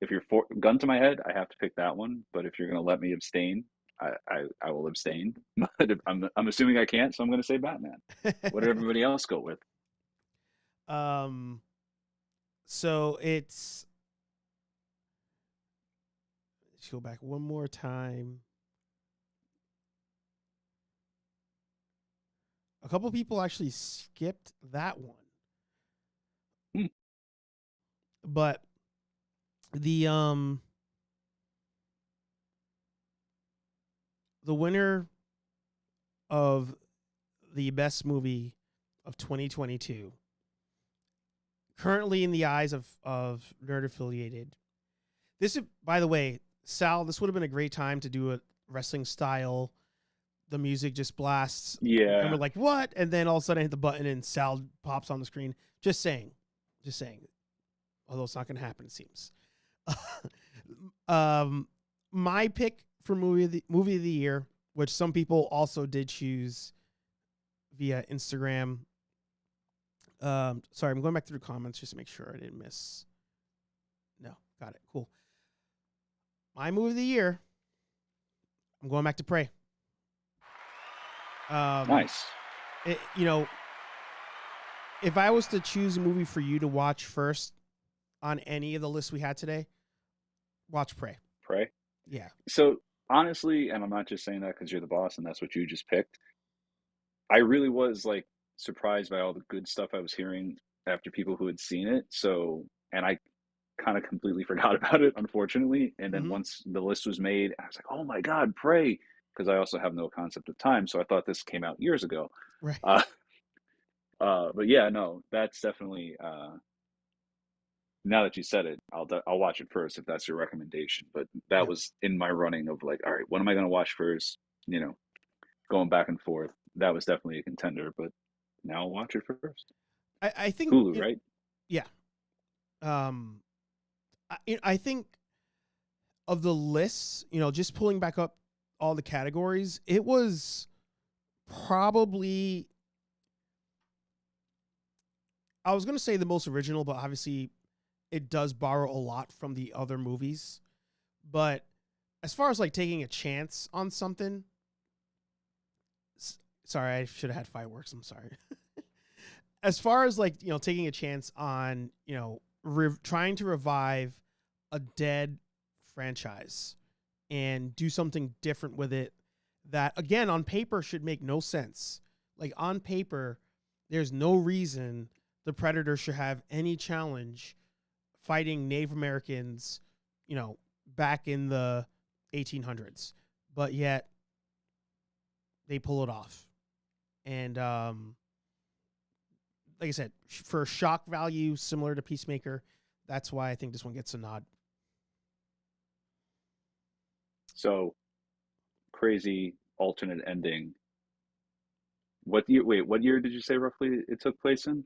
if you're gun to my head, I have to pick that one. But if you're gonna let me abstain, I will abstain. But I'm assuming I can't, so I'm gonna say Batman. What did everybody else go with? So let's go back one more time. A couple people actually skipped that one. Hmm. But the winner of the best movie of 2022, currently in the eyes of Nerd Affiliated. This is, by the way, Sal, this would have been a great time to do a wrestling style. The music just blasts. Yeah. And we're like, what? And then all of a sudden I hit the button and Sal pops on the screen. Just saying. Although it's not going to happen, it seems. My pick for movie of the year, which some people also did choose via Instagram. Sorry, I'm going back through comments just to make sure I didn't miss. No, got it. Cool. My movie of the year, I'm going back to Prey. Nice. If I was to choose a movie for you to watch first on any of the lists we had today, watch Prey. Prey. Yeah. So honestly, and I'm not just saying that because you're the boss and that's what you just picked. I really was like surprised by all the good stuff I was hearing after people who had seen it. So, and I kind of completely forgot about it, unfortunately. And then once the list was made, I was like, oh my God, Prey. Because I also have no concept of time. So I thought this came out years ago. Right. But yeah, no, that's definitely, now that you said it, I'll watch it first if that's your recommendation. But that was in my running of like, all right, what am I going to watch first? Going back and forth. That was definitely a contender, but now I'll watch it first. I think Hulu, right? Yeah. I think of the lists, just pulling back up all the categories, it was probably, I was going to say the most original, but obviously it does borrow a lot from the other movies. But as far as like taking a chance on something, sorry, I should have had fireworks. I'm sorry. As far as like, taking a chance on, trying to revive a dead franchise and do something different with it that, again, on paper should make no sense. Like on paper, there's no reason the Predator should have any challenge fighting Native Americans, back in the 1800s. But yet they pull it off. And like I said, for shock value similar to Peacemaker, that's why I think this one gets a nod. So crazy alternate ending. What year did you say roughly it took place in?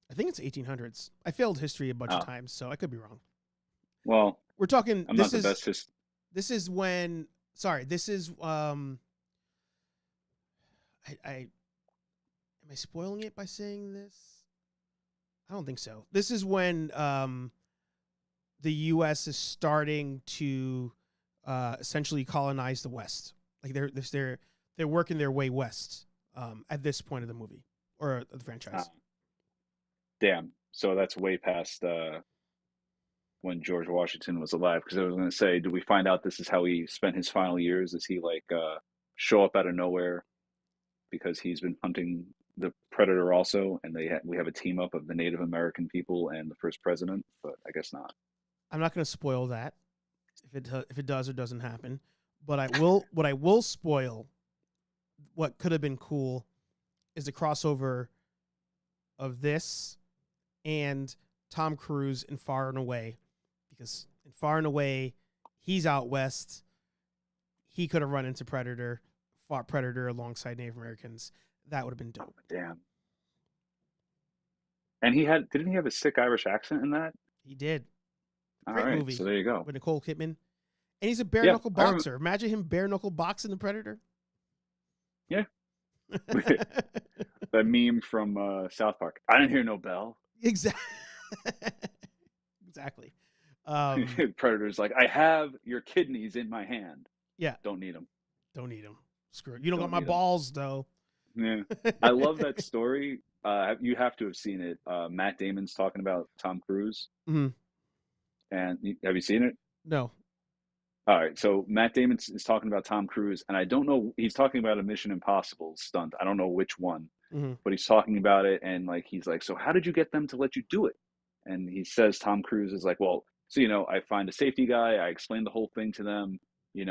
I think it's 1800s. I failed history a bunch of times, so I could be wrong. Well, We're talking. I'm not the best. This is when sorry, this is I am I spoiling it by saying this? I don't think so. This is when the U.S. is starting to essentially colonize the West. Like they're working their way west at this point of the movie or the franchise. Damn. So that's way past when George Washington was alive. Because I was going to say, do we find out this is how he spent his final years? Does he like show up out of nowhere because he's been hunting the predator also, and we have a team up of the Native American people and the first president? But I guess not. I'm not going to spoil that if it does or doesn't happen, but I will. What I will spoil, what could have been cool, is the crossover of this and Tom Cruise in Far and Away, because in Far and Away, he's out west. He could have run into Predator, fought Predator alongside Native Americans. That would have been dope. Damn. And didn't he have a sick Irish accent in that? He did. All Great right, movie. so there you go. With Nicole Kidman. And he's a bare knuckle boxer. Imagine him bare knuckle boxing the Predator. Yeah. That meme from South Park. I didn't hear no bell. Exactly. Exactly. Predator's like, I have your kidneys in my hand. Yeah. Don't need them. Don't need them. Screw it. You don't got Don't my need 'em. balls, though. Yeah. I love that story. You have to have seen it. Matt Damon's talking about Tom Cruise. Mm-hmm. And have you seen it? No. All right. So Matt Damon is talking about Tom Cruise, and I don't know. He's talking about a Mission Impossible stunt. I don't know which one, but he's talking about it, and like he's like, "So how did you get them to let you do it?" And he says Tom Cruise is like, "Well, so I find a safety guy. I explain the whole thing to them, and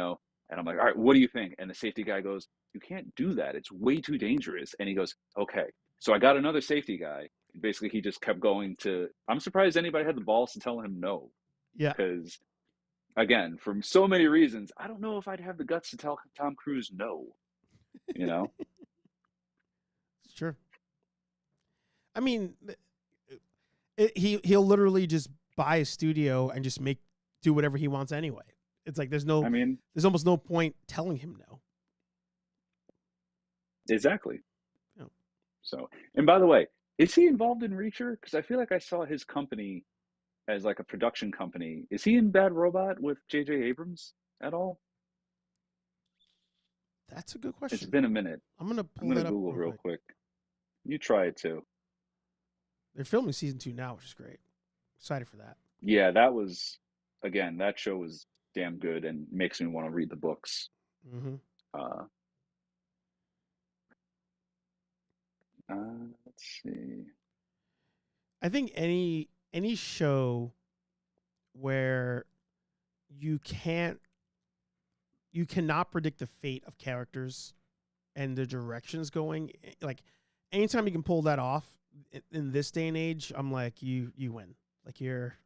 I'm like, all right, what do you think?" And the safety guy goes, "You can't do that. It's way too dangerous." And he goes, "Okay." So I got another safety guy. Basically, he just kept going to. I'm surprised anybody had the balls to tell him no. Yeah. Because, again, for so many reasons, I don't know if I'd have the guts to tell Tom Cruise no. Sure. I mean, he'll literally just buy a studio and just do whatever he wants anyway. It's like there's almost no point telling him no. Exactly. Yeah. So, and by the way, is he involved in Reacher? Because I feel like I saw his company as like a production company. Is he in Bad Robot with J.J. Abrams at all? That's a good question. It's been a minute. I'm gonna Google real quick. You try it too. They're filming season 2 now, which is great. Excited for that. Yeah, that show was damn good and makes me want to read the books. Mm-hmm. Let's see. I think any show where you cannot predict the fate of characters and the directions going, like anytime you can pull that off in this day and age, I'm like, you win. Like you're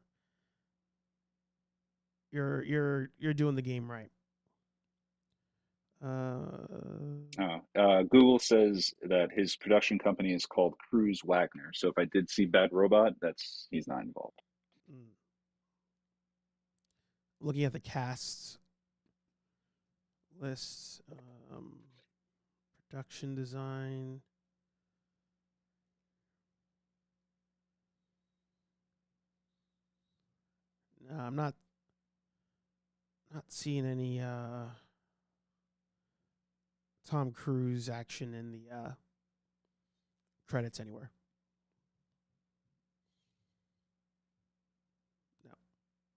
doing the game right. Google says that his production company is called Cruise Wagner. So if I did see Bad Robot, he's not involved. Looking at the cast lists, production design. No, I'm not seeing any Tom Cruise action in the credits anywhere.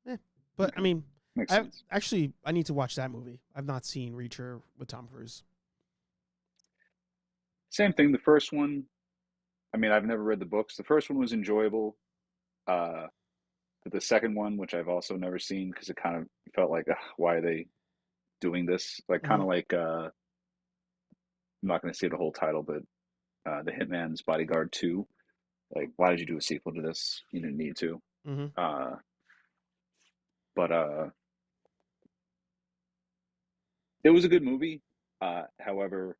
No. But I mean, Makes sense. I need to watch that movie. I've not seen Reacher with Tom Cruise. Same thing. The first one, I mean, I've never read the books. The first one was enjoyable. But the second one, which I've also never seen, because it kind of felt like, why are they doing this? Like, kind of like, I'm not going to say the whole title, but The Hitman's Bodyguard 2. Like, why did you do a sequel to this? You didn't need to. But it was a good movie. However,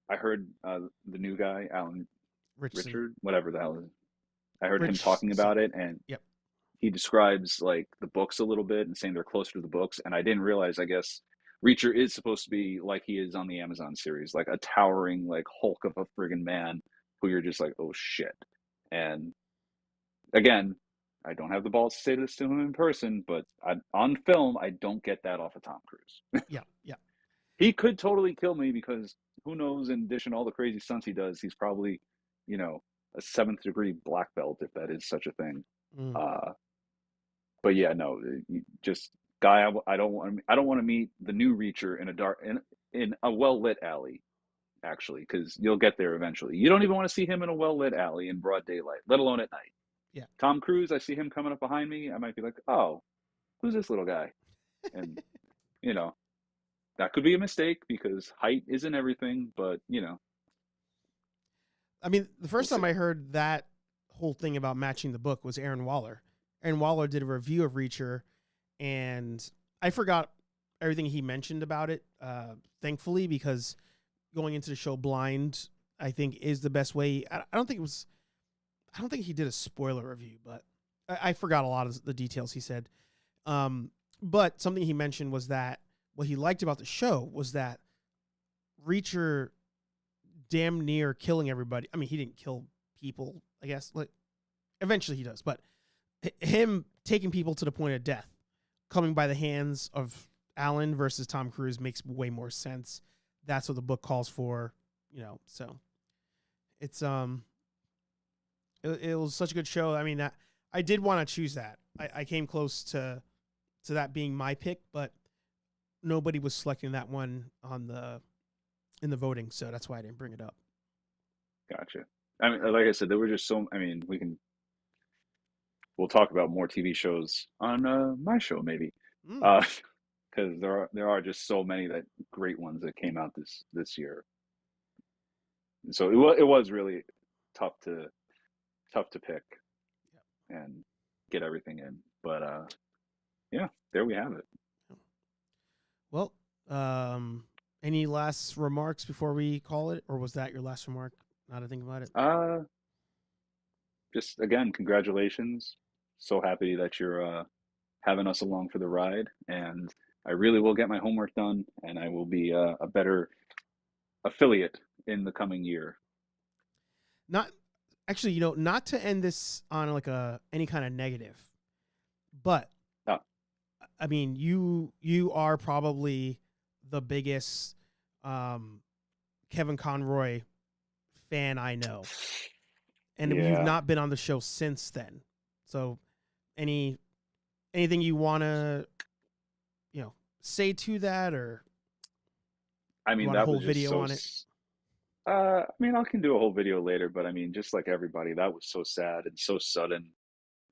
I heard the new guy, Alan Richard, whatever the hell is. I heard him talking about it, and he describes like the books a little bit and saying they're closer to the books. And I didn't realize, I guess, Reacher is supposed to be like he is on the Amazon series, like a towering, like Hulk of a friggin' man who you're just like, oh shit. And again, I don't have the balls to say this to him in person, but on film, I don't get that off of Tom Cruise. Yeah, yeah. He could totally kill me because who knows, in addition to all the crazy stunts he does, he's probably, you know, a 7th degree black belt, if that is such a thing. Mm. But yeah, no, just guy, I don't want to meet the new Reacher in a in a well lit alley, actually, because you'll get there eventually. You don't even want to see him in a well lit alley in broad daylight, let alone at night. Yeah. Tom Cruise, I see him coming up behind me, I might be like, oh, who's this little guy? And you know, that could be a mistake because height isn't everything, but you know. I mean, the first time I heard that whole thing about matching the book was Aaron Waller. Aaron Waller did a review of Reacher, and I forgot everything he mentioned about it, thankfully, because going into the show blind, I think, is the best way. I don't think he did a spoiler review, but I forgot a lot of the details he said. But something he mentioned was that what he liked about the show was that Reacher damn near killing everybody. I mean, he didn't kill people, I guess. Like, eventually he does, but him taking people to the point of death, coming by the hands of Alan versus Tom Cruise makes way more sense. That's what the book calls for, you know. So it's it was such a good show. I mean, I did want to choose that. I came close to that being my pick, but nobody was selecting that one in the voting, so that's why I didn't bring it up. Gotcha. I mean, like I said, there were just so. I mean, we'll talk about more TV shows on my show maybe, because there are just so many great ones that came out this year. So it was really tough to pick and get everything in, but yeah, there we have it. Well, any last remarks before we call it, or was that your last remark? Now to think about it. Just again, congratulations. So happy that you're having us along for the ride, and I really will get my homework done, and I will be a better affiliate in the coming year. Not actually, not to end this on like any kind of negative, but I mean, you are probably the biggest Kevin Conroy fan I know, and you've not been on the show since then. So, anything you want to, say to that, or I mean, that whole video on it. I mean, I can do a whole video later, but I mean, just like everybody, that was so sad and so sudden,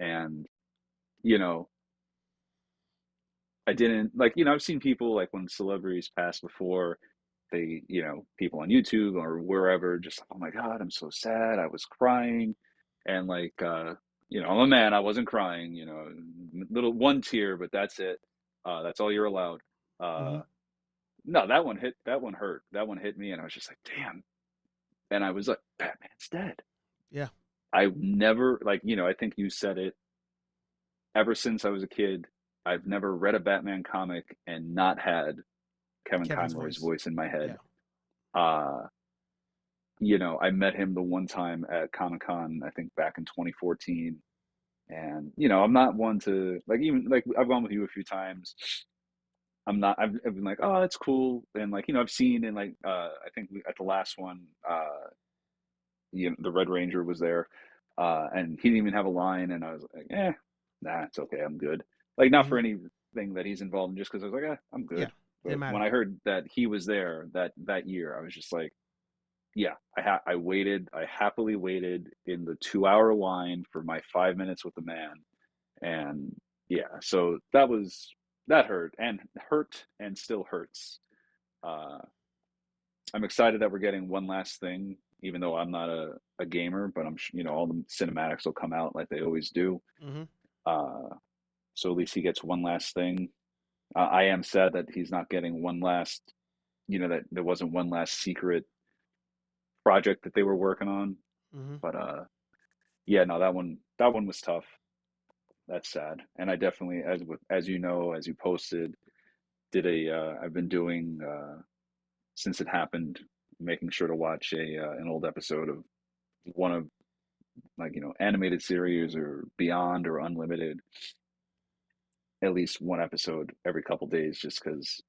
and I didn't I've seen people like when celebrities pass before, they, people on YouTube or wherever, just, oh my God, I'm so sad. I was crying. And like, I'm a man, I wasn't crying, little one tear, but that's it. That's all you're allowed. No, that one hurt. That one hit me. And I was just like, damn. And I was like, Batman's dead. Yeah. I never I think you said it, ever since I was a kid, I've never read a Batman comic and not had Kevin Conroy's voice in my head. Yeah. I met him the one time at Comic-Con, I think back in 2014. And, I'm not one to I've gone with you a few times. I've been like, oh, that's cool. And I've seen in I think at the last one, the Red Ranger was there. And he didn't even have a line. And I was like, nah, it's okay. I'm good. Not for anything that he's involved in, just because I was like, I'm good. Yeah, but when I heard that he was there that year, I was just like, yeah, I waited. I happily waited in the 2-hour line for my 5 minutes with the man. And yeah, so that hurt and still hurts. I'm excited that we're getting one last thing, even though I'm not a gamer, but I'm all the cinematics will come out like they always do. So at least he gets one last thing. I am sad that he's not getting one last, that there wasn't one last secret project that they were working on. But yeah, no, that one was tough. That's sad. And I definitely, as you posted, did I've been doing since it happened, making sure to watch an old episode of one of, like, animated series or Beyond or Unlimited, at least one episode every couple days, just because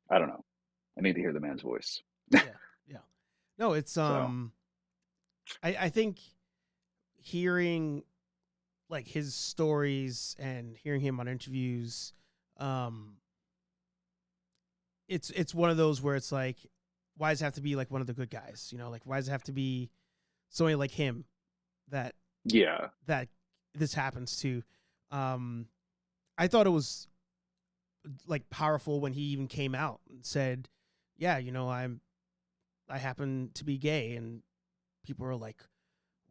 I don't know, I need to hear the man's voice. Yeah, yeah. No, it's So I think hearing like his stories and hearing him on interviews, um, it's one of those where it's like, why does it have to be like one of the good guys? You know, like why does it have to be somebody like him that yeah, that this happens to? I thought it was like powerful when he even came out and said, "Yeah, you know, I happen to be gay," and people were like,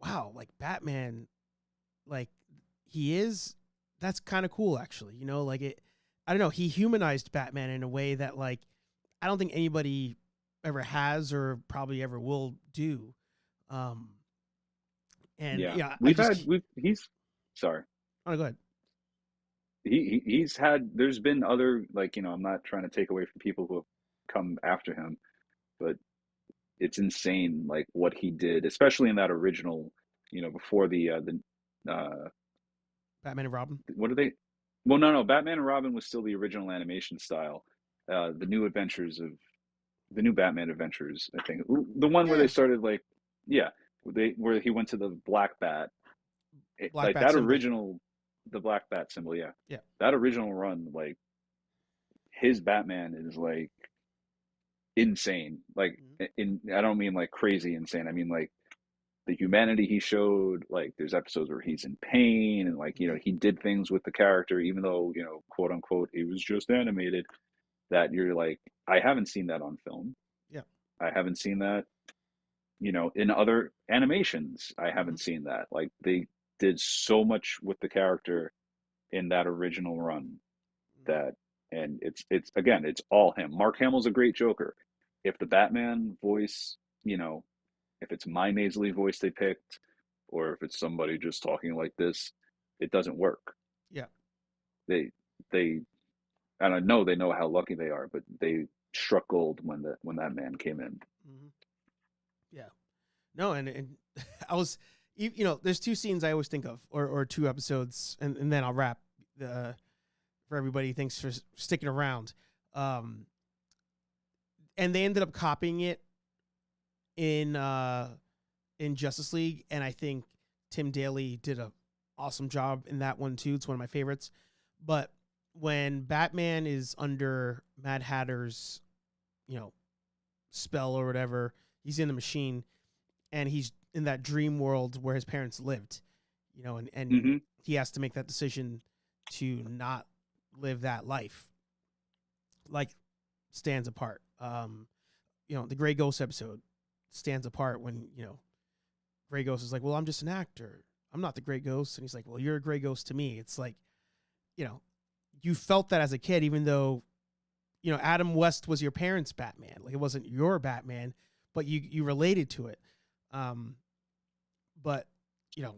"Wow, like Batman, like he is." That's kind of cool, actually. You know, like it. I don't know. He humanized Batman in a way that, like, I don't think anybody ever has or probably ever will do. Um, and yeah. yeah, He's sorry. Oh, go ahead. He's had, there's been other, like, I'm not trying to take away from people who have come after him, but it's insane, like what he did, especially in that original, before uh Batman and Robin. what are they, well, no, Batman and Robin was still the original animation style. The new adventures of the new Batman adventures, I think, the one where Yeah, they started, like, yeah, where he went to the Black Bat. Black Like Bat that symbol. original, the Black Bat symbol, yeah. Yeah. That original run, like his Batman is like insane. Like, Mhm. I don't mean like crazy insane. I mean like the humanity he showed. Like there's episodes where he's in pain, and like, Mhm. he did things with the character, even though, quote unquote, it was just animated. That you're like, I haven't seen that on film. Yeah. I haven't seen that, in other animations. I Mhm. haven't seen that. Like they did so much with the character in that original run, Mhm. that, and it's again, it's all him. Mark Hamill's a great Joker. If the Batman voice, if it's my nasally voice they picked, or if it's somebody just talking like this, it doesn't work. Yeah. They they and I know they know how lucky they are, but they struck gold when that man came in. Mhm. Yeah. No, and I was, there's two scenes I always think of, or two episodes, and then I'll wrap. For everybody, thanks for sticking around. Um, and they ended up copying it in Justice League, and I think Tim Daly did a awesome job in that one too. It's one of my favorites. But when Batman is under Mad Hatter's, you know, spell or whatever, he's in the machine, and he's in that dream world where his parents lived, and Hmm. he has to make that decision to not live that life. Like, stands apart. The Grey Ghost episode stands apart when, Grey Ghost is like, well, I'm just an actor. I'm not the Grey Ghost. And he's like, well, you're a Grey Ghost to me. It's like, you felt that as a kid, even though, Adam West was your parents' Batman. Like, it wasn't your Batman, but you related to it. But,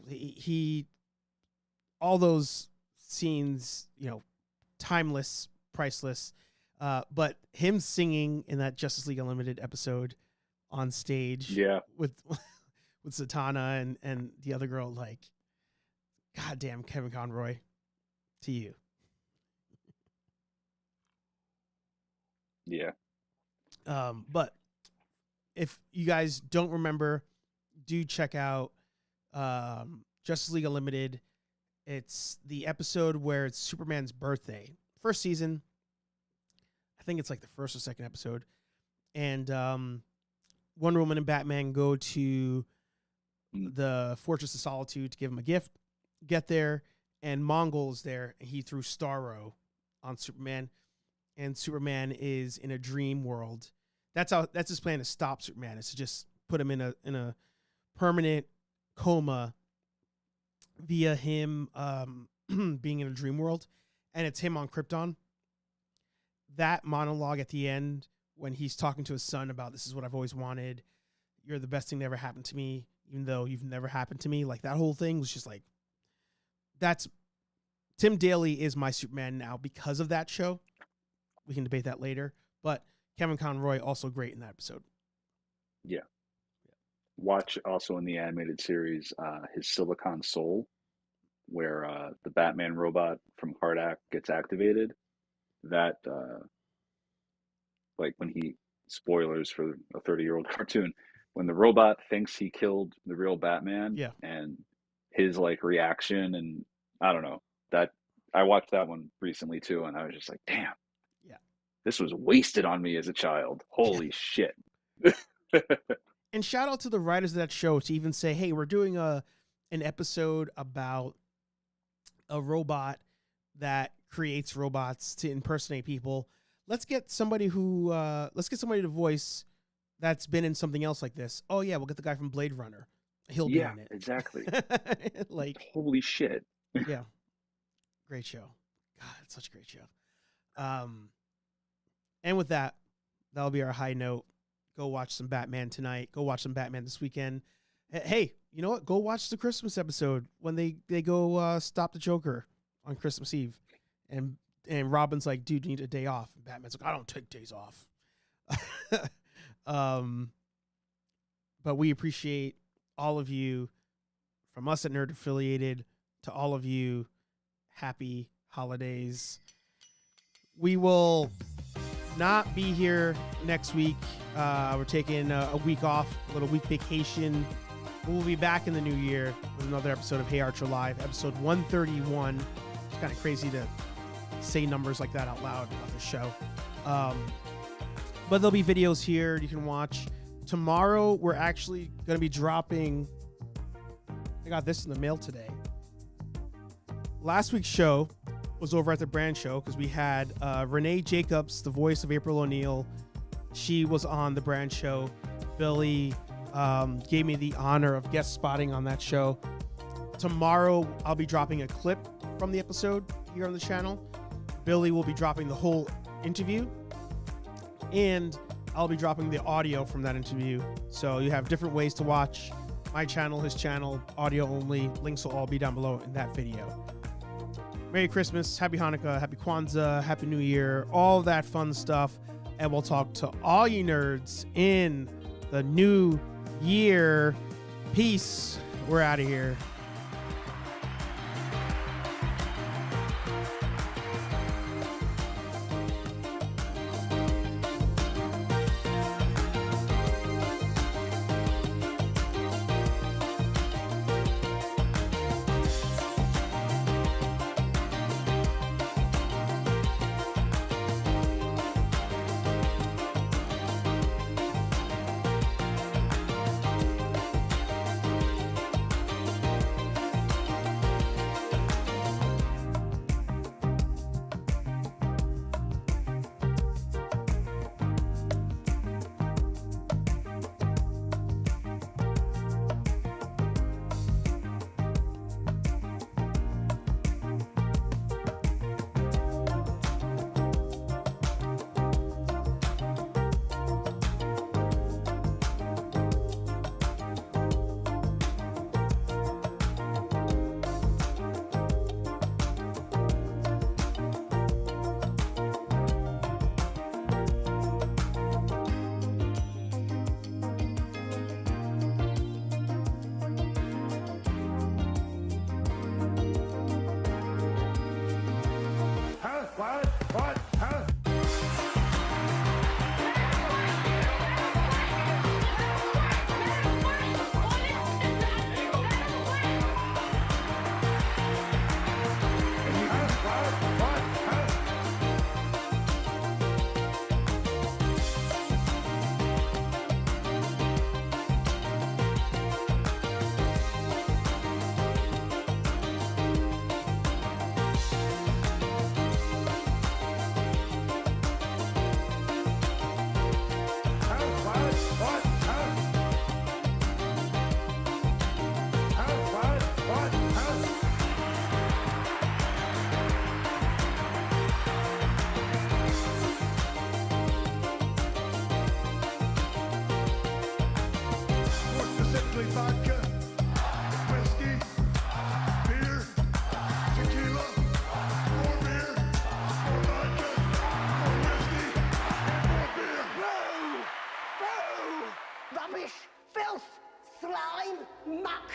he all those scenes, timeless, priceless. But him singing in that Justice League Unlimited episode on stage Yeah. with with Zatanna and the other girl, like, goddamn, Kevin Conroy, to you. Yeah. But if you guys don't remember, do check out Justice League Unlimited. It's the episode where it's Superman's birthday. First season. I think it's like the first or second episode. And Wonder Woman and Batman go to the Fortress of Solitude to give him a gift. Get there, and Mongol is there, and he threw Starro on Superman. And Superman is in a dream world. That's his plan, to stop Superman. Is to just put him in a permanent coma via him being in a dream world, and it's him on Krypton. That monologue at the end when he's talking to his son about, this is what I've always wanted. You're the best thing that ever happened to me, even though you've never happened to me. Like, that whole thing was just like, that's Tim Daly is my Superman now because of that show. we can debate that later. But Kevin Conroy also great in that episode. Yeah. Watch also in the animated series his Silicon Soul, where the Batman robot from Hard Act gets activated. That like when he spoilers for a 30-year-old cartoon, when the robot thinks he killed the real Batman, Yeah. and his like reaction, and I don't know, that I watched that one recently too, and I was just like, damn, Yeah. this was wasted on me as a child. Holy shit. And shout out to the writers of that show to even say, hey, we're doing an episode about a robot that creates robots to impersonate people. Let's get somebody to voice that's been in something else like this. Oh yeah, we'll get the guy from Blade Runner. He'll be in it. Exactly. Like, holy shit. yeah. Great show. God, it's such a great show. And with that, that'll be our high note. Go watch some Batman tonight. Go watch some Batman this weekend. Hey, you know what? Go watch the Christmas episode when they go stop the Joker on Christmas Eve. And Robin's like, dude, you need a day off. And Batman's like, I don't take days off. But we appreciate all of you, from us at Nerd Affiliated to all of you. Happy holidays. We will not be here next week. We're taking a week off, a little week vacation. We'll be back in the new year with another episode of Hey Archer Live, episode 131. It's kind of crazy to say numbers like that out loud on the show. But there'll be videos here you can watch. Tomorrow, we're actually going to be dropping... I got this in the mail today. Last week's show was over at the brand show because we had Renee Jacobs, the voice of April O'Neil. She was on the brand show. Billy gave me the honor of guest spotting on that show. Tomorrow, I'll be dropping a clip from the episode here on the channel. Billy will be dropping the whole interview, and I'll be dropping the audio from that interview. So you have different ways to watch my channel, his channel, audio only. Links will all be down below in that video. Merry Christmas, Happy Hanukkah, Happy Kwanzaa, Happy New Year, all that fun stuff. And we'll talk to all you nerds in the new year. Peace. We're out of here. What? Huh? rubbish, filth, slime, muck.